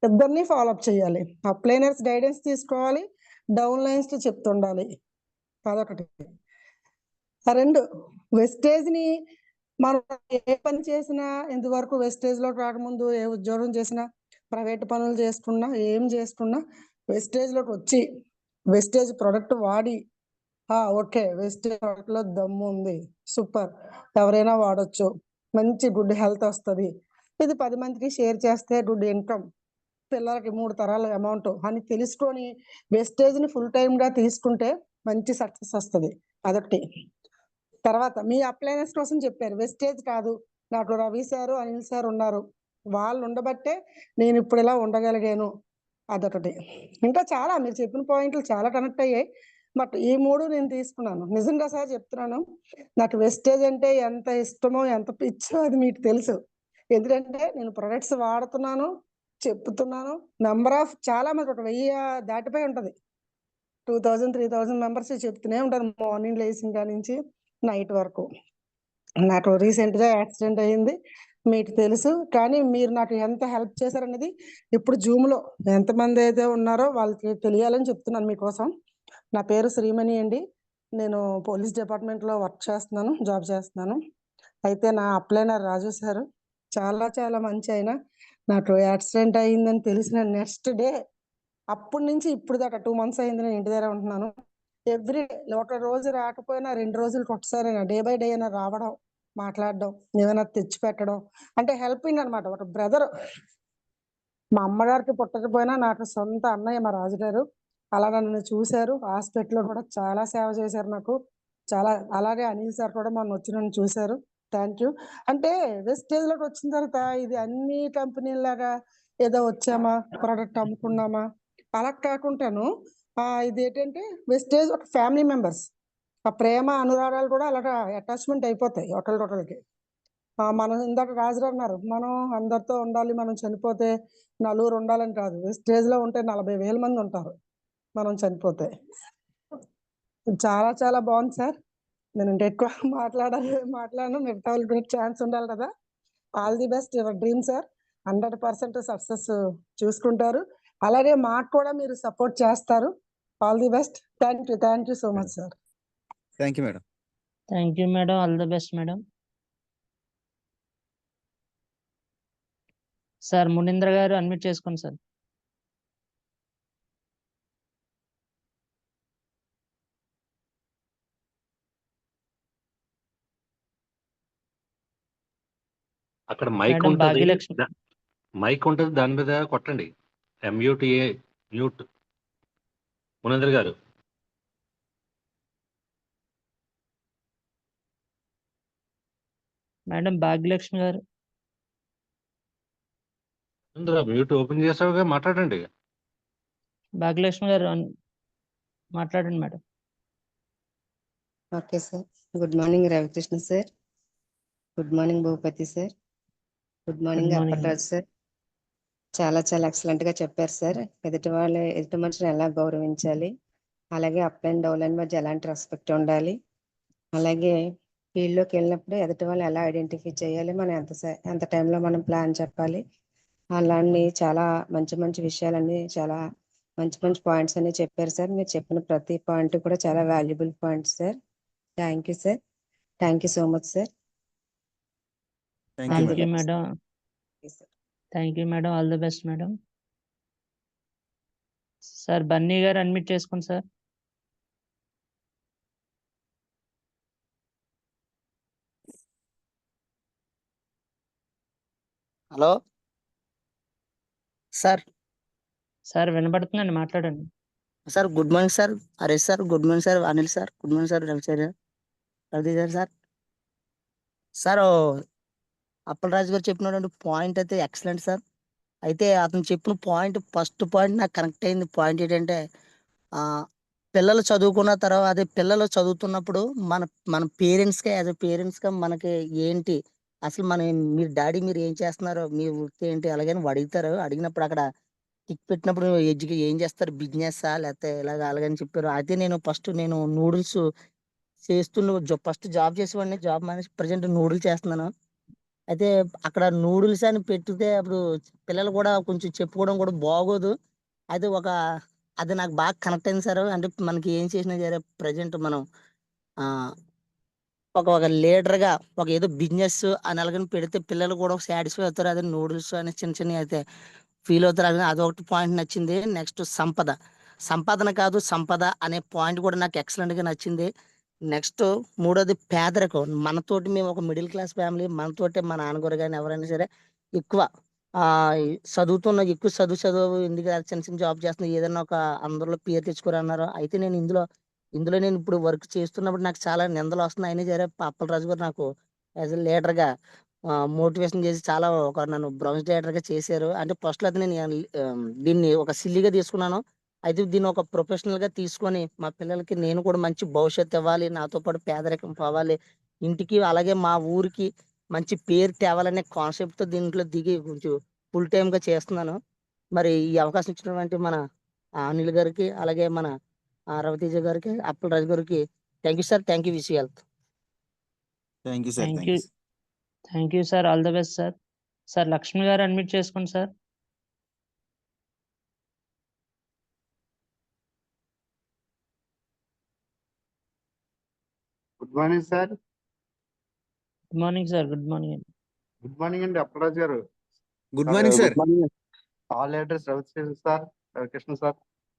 ఇద్దరిని ఫాలోఅప్ చేయాలి. అప్లైనర్స్ గైడెన్స్ తీసుకోవాలి, డౌన్ లైన్స్ చెప్తుండాలి. అదొకటి. 2, వెస్టేజ్ ని మనం ఏ పని చేసినా, ఇంతవరకు వెస్టేజ్ లో రాకముందు ఏ ఉద్యోగం చేసినా, ప్రైవేట్ పనులు చేసుకున్నా, ఏం చేసుకున్నా వెస్టేజ్ లోకి వచ్చి వెస్టేజ్ ప్రొడక్ట్ వాడి ఓకే వెస్టేజ్ ప్రొడక్ట్ లో దమ్ము ఉంది, సూపర్, ఎవరైనా వాడచ్చు, మంచి గుడ్ హెల్త్ వస్తుంది, ఇది 10 మందికి షేర్ చేస్తే గుడ్ ఇన్కమ్, పిల్లలకి 3 తరాల అమౌంట్ అని తెలుసుకొని వెస్టేజ్ ని ఫుల్ టైమ్ గా తీసుకుంటే మంచి సక్సెస్ వస్తుంది. అదొకటి. తర్వాత మీ అప్లైనర్స్ కోసం చెప్పారు. వెస్టేజ్ కాదు, నాకు రవి సారు అనిల్ సార్ ఉన్నారు, వాళ్ళు ఉండబట్టే నేను ఇప్పుడు ఇలా ఉండగలిగాను. అదొకటి. ఇంకా చాలా మీరు చెప్పిన పాయింట్లు చాలా కనెక్ట్ అయ్యాయి. బట్ ఈ 3 నేను తీసుకున్నాను. నిజంగా సార్ చెప్తున్నాను, నాకు వెస్టేజ్ అంటే ఎంత ఇష్టమో ఎంత పిచ్చో అది మీకు తెలుసు. ఎందుకంటే నేను ప్రొడక్ట్స్ వాడుతున్నాను, చెప్తున్నాను. నంబర్ ఆఫ్ చాలా మంది ఒక 1000 దాటిపోయి ఉంటది. 2000, 3000 మెంబర్స్ చెప్తూనే ఉంటారు మార్నింగ్ లేచిన కాడ నుంచి నైట్ వరకు. నాకు రీసెంట్‌గా యాక్సిడెంట్ అయింది. మీకు తెలుసు. కానీ మీరు నాకు ఎంత హెల్ప్ చేశారనేది ఇప్పుడు జూమ్‌లో ఎంతమంది అయితే ఉన్నారో వాళ్ళకి తెలియాలని చెప్తున్నాను మీకోసం. నా పేరు శ్రీమణి అండి. నేను పోలీస్ డిపార్ట్మెంట్‌లో వర్క్ చేస్తున్నాను. జాబ్ చేస్తున్నాను. అయితే నా అప్లైనర్ రాజు సారు చాలా చాలా మంచి ఆయన. నాకు యాక్సిడెంట్ అయిందని తెలిసిన నెక్స్ట్ డే అప్పటి నుంచి ఇప్పుడు దాకా 2 మంత్స్ అయింది నేను ఇంటి దగ్గర ఉంటున్నాను. ఎవ్రీ ఒక రోజు రాకపోయినా 2 రోజులకి ఒకసారైనా డే బై డే అయినా రావడం, మాట్లాడడం, ఏమైనా తెచ్చిపెట్టడం అంటే హెల్పింగ్ అనమాట. ఒక బ్రదర్. మా అమ్మగారికి పుట్టకపోయినా నాకు సొంత అన్నయ్య మా రాజుగారు. అలా నన్ను చూశారు. హాస్పిటల్‌లో కూడా చాలా సేవ చేశారు నాకు. చాలా అలాగే అనిల్ సార్ కూడా మొన్న వచ్చి నన్ను చూశారు. Thank you. అంటే వెస్టేజ్‌లోకి వచ్చిన తర్వాత ఇది అన్ని కంపెనీల్లాగా ఏదో వచ్చామా, ప్రొడక్ట్ అమ్ముకున్నామా అలా కాకుండాను ఇదేంటంటే వెస్టేజ్ ఒక ఫ్యామిలీ మెంబర్స్. ఆ ప్రేమ, అనురాగాలు కూడా అలాగా అటాచ్‌మెంట్ అయిపోతాయి ఒకళ్ళకొకళ్ళకి. మనం ఇందాక రాజుగారు అన్నారు. మనం అందరితో ఉండాలి. మనం చనిపోతే నలుగురు ఉండాలని కాదు. వెస్టేజ్‌లో ఉంటే 40,000 మంది ఉంటారు మనం చనిపోతే. చాలా చాలా బాగుంది సార్. నేను ఇంకా ఎక్కువ మాట్లాడను. మిగతా వాళ్ళకి కూడా ఛాన్స్ ఉండాలి కదా! All the best your dream sir. 100% success చూసుకుంటారు. అలాగే మాకు కూడా మీరు సపోర్ట్ చేస్తారు. All the best. Thank you so much sir. Thank you madam. Thank you madam. All the best madam. Sir Munindra garu unmute చేసుకోండి సార్. అక్కడ మైక్ మేడం ఉంటది. భాగ్యలక్ష్మి. మైక్ ఉంటది. దాని మీద కొట్టండి. MUTE mute. మునేంద్ర గారు. మేడం భాగ్యలక్ష్మి గారు. మునేంద్ర మ్యూట్ ఓపెన్ చేసావుగా, మాట్లాడండి. భాగ్యలక్ష్మి గారు మాట్లాడండి madam. Okay sir. Good morning Ravikrishna sir. Good morning Bhupathi sir. Good morning Good morning. Appalaraju sir. చాలా చాలా ఎక్సలెంట్ గా చెప్పారు సార్. ఎదుటి మనుషులను ఎలా గౌరవించాలి, అలాగే అప్ అండ్ డౌన్ అండ్ మధ్య ఎలాంటి రెస్పెక్ట్ ఉండాలి, అలాగే ఫీల్డ్ లోకి వెళ్ళినప్పుడు ఎదుటి వాళ్ళు ఎలా ఐడెంటిఫై చేయాలి, మనం ఎంత టైంలో మనం ప్లాన్ చెప్పాలి, అలాంటి చాలా మంచి మంచి విషయాలన్నీ చాలా మంచి మంచి పాయింట్స్ అన్ని చెప్పారు సార్. మీరు చెప్పిన ప్రతి పాయింట్ కూడా చాలా valuable points sir. Thank you sir. Thank you so much sir. Thank you thank you madam. Madam. Thank you madam. All the best madam. Sir Bunny గారు అన్మ్యూట్ చేసుకోండి సార్. Hello sir. సార్ వినబడుతుందండి, మాట్లాడండి. Sir good morning sir. Harish sir. Good morning sir. Anil sir. Good morning sir. Ravi గారు సార్. సార్ అప్పలరాజు గారు చెప్పినటువంటి పాయింట్ అయితే ఎక్సలెంట్ సార్. అయితే అతను చెప్పిన పాయింట్ ఫస్ట్ పాయింట్ నాకు కనెక్ట్ అయింది. పాయింట్ ఏంటంటే పిల్లలు చదువుకున్న తర్వాత అదే పిల్లలు చదువుతున్నప్పుడు మన మన పేరెంట్స్గా యాజ్ ఎ పేరెంట్స్గా మనకి ఏంటి అసలు మీరు డాడీ మీరు ఏం చేస్తున్నారు, మీ వృత్తి ఏంటి అలాగని అడుగుతారు. అడిగినప్పుడు అక్కడ టిక్ పెట్టినప్పుడు ఏం చేస్తారు, బిజినెస్సా లేకపోతే ఇలాగ అలాగని చెప్పారు. అయితే నేను నూడిల్స్ ఫస్ట్ జాబ్ చేసేవాడిని. జాబ్ మానేసి ప్రజెంట్ నూడిల్స్ చేస్తున్నాను. అయితే అక్కడ నూడిల్స్ అని పెట్టితే అప్పుడు పిల్లలు కూడా కొంచెం చెప్పుకోవడం కూడా బాగోదు. అయితే అది నాకు బాగా కనెక్ట్ అయింది సార్. అంటే మనకి ఏం చేసినా సరే ప్రజెంట్ మనం ఆ ఒక లీడర్గా ఏదో బిజినెస్ అని అలాగని పెడితే పిల్లలు కూడా సాటిస్ఫై అవుతారు. అదే నూడిల్స్ అని చిన్న చిన్నవి అయితే ఫీల్ అవుతారు. అదొకటి పాయింట్ నచ్చింది. నెక్స్ట్ సంపాదన కాదు సంపద అనే పాయింట్ కూడా నాకు ఎక్సలెంట్గా నచ్చింది. నెక్స్ట్ మూడోది పేదరికం. మనతోటి మేము ఒక మిడిల్ క్లాస్ ఫ్యామిలీ, మనతోటి మా నాన్నగారు కానీ ఎవరైనా సరే ఎక్కువ ఎక్కువ చదువు ఎందుకు చిన్న చిన్న జాబ్ చేస్తున్నా ఏదైనా ఒక అందరిలో పేరు తెచ్చుకోరన్నారు. అయితే నేను ఇందులో నేను ఇప్పుడు వర్క్ చేస్తున్నప్పుడు నాకు చాలా నిందలు వస్తున్నాయి. అయినా సరే అప్పలరాజు గారు నాకు యాజ్ ఎ లీడర్గా మోటివేషన్ చేసి చాలా నన్ను బ్రౌన్స్ లీడర్గా చేశారు. అంటే ఫస్ట్లో అయితే నేను దీన్ని ఒక సిల్లీగా తీసుకున్నాను. అయితే దీన్ని ఒక ప్రొఫెషనల్గా తీసుకొని మా పిల్లలకి నేను కూడా మంచి భవిష్యత్తు ఇవ్వాలి, నాతో పాటు పేదరికం పోవాలి, ఇంటికి అలాగే మా ఊరికి మంచి పేరు తేవాలనే కాన్సెప్ట్తో దీంట్లో దిగి కొంచెం ఫుల్ టైమ్గా చేస్తున్నాను. మరి ఈ అవకాశం ఇచ్చినటువంటి మన అనిల్ గారికి, అలాగే మన రవితేజ గారికి, అప్పలరాజు గారికి thank you sir. Thank you. Wish health. Thank you sir. Thank thank you. You. Thank you sir. All the best sir. Sir Lakshmi garu admit చేసుకోండి sir. Good morning sir. Good morning sir. Good morning. Good morning అండి Appalaraju garu. Good morning sir. Good morning all leaders, Raviteja sir, Ravikrishna sir,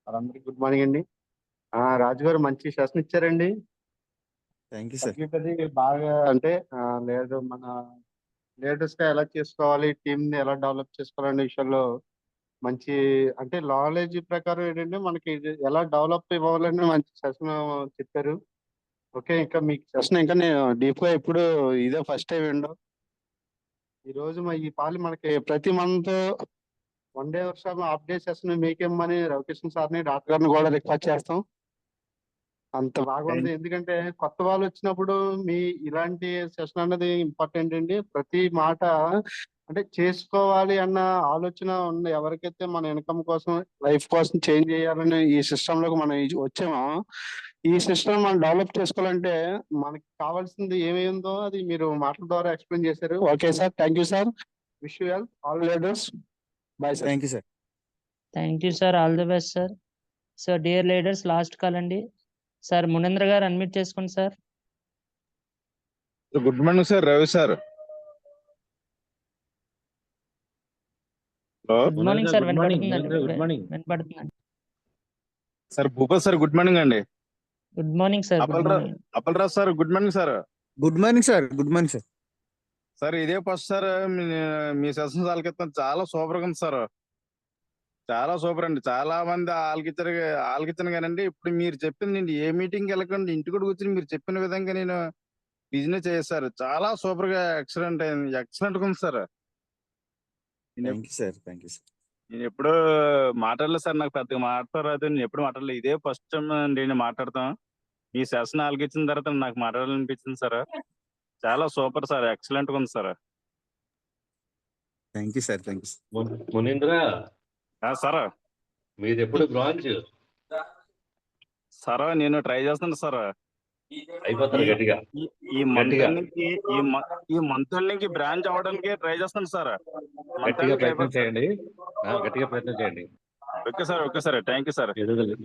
వాళ్ళందరికీ గుడ్ మార్నింగ్ అండి. రాజు గారు మంచి సెషన్ ఇచ్చారండి. Thank you sir. సబ్జెక్ట్ అది బాగా అంటే లేదు మన లీడర్స్ గా ఎలా చేసుకోవాలి, టీమ్ ని ఎలా డెవలప్ చేసుకోవాలనే విషయంలో మంచి అంటే నాలెడ్జ్ ప్రకారం ఏంటంటే మనకి ఇది ఎలా డెవలప్ ఇవ్వాలని మంచి సెషన్ చెప్పారు. ఓకే, ఇంకా మీకు సెషన్ ఇంకా నేను డీప్ గా ఇప్పుడు ఇదే ఫస్ట్ టైం విండో. ఈ రోజు ఈ పాలి మనకి ప్రతి month 1 day workshop update session మీకేమని రవికృష్ణ సార్ని, డాక్టర్ గారిని కూడా రిక్వెస్ట్ చేస్తాం. అంత బాగుంది. ఎందుకంటే కొత్త వాళ్ళు వచ్చినప్పుడు మీ ఇలాంటి సెషన్ అన్నది ఇంపార్టెంట్ అండి. ప్రతి మాట అంటే చేసుకోవాలి అన్న ఆలోచన ఉన్న ఎవరికైతే మన ఇన్కమ్ కోసం, లైఫ్ కోసం చేంజ్ చేయాలని ఈ సిస్టమ్ లోకి మనం వచ్చామో, ఈ సిస్టమ్ మనం డెవలప్ చేసుకోవాలంటే మనకి కావాల్సింది ఏమైందో అది మీరు మాటల ద్వారా ఎక్స్ప్లెయిన్ చేశారు. Okay sir, thank you sir. Wish you health, all leaders. Bye sir. Thank you sir. Thank you sir. All the best sir. So dear leaders, last call అండి. సార్ మునేంద్ర గారు అడ్మిట్ చేసుకోండి sir. Good morning sir. Ravi sir. Good morning sir. Good morning. వినపడుతుందండి. Good morning. వినపడుతుందండి. Sir Bhupath sir good morning అండి. Good morning sir. Good morning. Appalaraju sir good morning sir. Good morning sir. Good morning sir. Sir ఇదే ఫస్ట్ సార్ మీ సెషన్ ఆలకిస్తాం. చాలా సూపర్ గా ఉంది సార్. చాలా సూపర్ అండి. చాలా మంది ఆలకించాను కానండి. ఇప్పుడు మీరు చెప్పింది ఏ మీటింగ్ వెళ్ళకండి, ఇంటి కూడా కూర్చొని మీరు చెప్పిన విధంగా నేను బిజినెస్ చేశారు. చాలా సూపర్ గా ఎక్సలెంట్ అయింది. ఎక్సలెంట్ గా ఉంది sir. Thank you sir. Thank you sir. నేను ఎప్పుడు మాట్లాడలేదు సార్. నాకు పెద్దగా మాట్లాడరాదు. నేను ఎప్పుడు మాట్లాడలేదు. ఇదే ఫస్ట్ టైం నేను మాట్లాడతాం. మీ సెషన్ ఆలకించిన తర్వాత నాకు మాట్లాడాలనిపించింది సార్. చాలా సూపర్ సార్. ఎక్సలెంట్ గా ఉంది sir. Thank you sir. Thank you sir. Munindra sir మీది ఎప్పుడు బ్రాంచ్ సార్ నేను ట్రై చేస్తాను సార్. అయిపోతారు గట్టిగా. ఈ మంత్ నుంచి ఈ మంత్ నుంచి బ్రాంచ్ అవడానికి ట్రై చేస్తాను సార్. గట్టిగా ప్రయత్నం చేయండి. గట్టిగా ప్రయత్నం చేయండి. Okay sir. Okay sir. Thank you sir.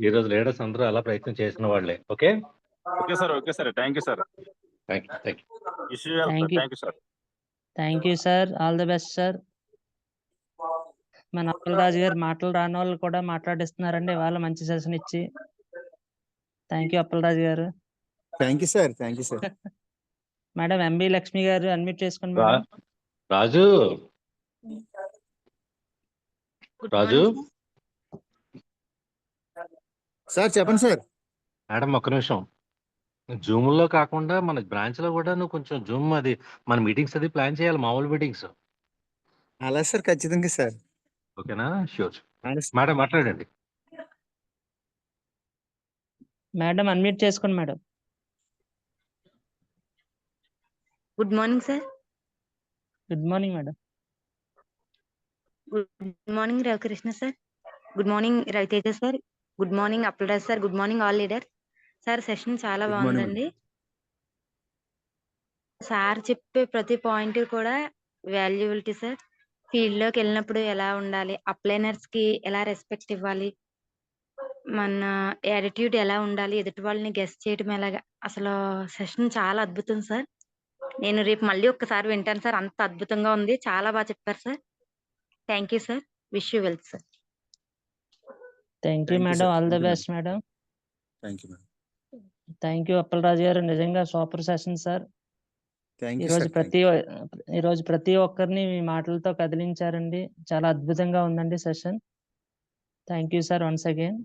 ఈ రోజు లీడర్స్ అందరూ అలా ప్రయత్నం చేసిన వాళ్ళే. Okay. Okay sir. Okay sir. Thank you sir. Thank you. Thank you. Thank you sir. Thank you sir. All the best sir. మన అప్పలరాజు గారు మాటలు రాని వాళ్ళు కూడా మాట్లాడిస్తున్నారండి ఇవాళ మంచి సెషన్ ఇచ్చి. థ్యాంక్ యూ అప్పలరాజు గారు. Thank you sir. Thank you sir. Madam MB Lakshmi garu admit చేసుకోండి మేడం. రాజు రాజు సార్ చెప్పండి సార్. మేడం ఒక్క నిమిషం. జూమ్ లో కాకుండా మన బ్రాంచ్ లో కూడా నువ్వు కొంచెం జూమ్ అది మన మీటింగ్స్ అది ప్లాన్ చేయాలి. మామూలు మీటింగ్స్. అలా సార్, ఖచ్చితంగా సార్. ఓకేనా? షూర్. మేడం మాట్లాడండి. మేడం అన్మ్యూట్ చేసుకోండి madam. Good morning sir. Good morning madam. Good morning Ravikrishna sir. Good morning Raviteja sir. Good morning Appalaraj sir. Good morning all leader sir. Session చాలా బాగుందండి. సార్ చెప్పే ప్రతి పాయింట్ కూడా వాల్యుబిలిటీ సార్. ఫీల్డ్ లోకి వెళ్ళినప్పుడు ఎలా ఉండాలి, అప్లైనర్స్ కి ఎలా రెస్పెక్ట్ ఇవ్వాలి, మన యాటిట్యూడ్ ఎలా ఉండాలి, ఎదుటి వాళ్ళని గెస్ట్ చేయడం ఎలాగా, అసలు సెషన్ చాలా అద్భుతం సార్. నేను రేపు మళ్ళీ ఒక్కసారి వింటాను సార్. అంత అద్భుతంగా ఉంది. చాలా బాగా చెప్పారు sir. Thank you sir. Wish you wealth sir. Thank you madam. All the best madam. Thank you madam. Thank you Appalaraju గారు. నిజంగా సూపర్ సెషన్ సార్. ఈరోజు ప్రతి ఒక్కరిని మీ మాటలతో కదిలించారండి. చాలా అద్భుతంగా ఉందండి session. Thank you sir once again.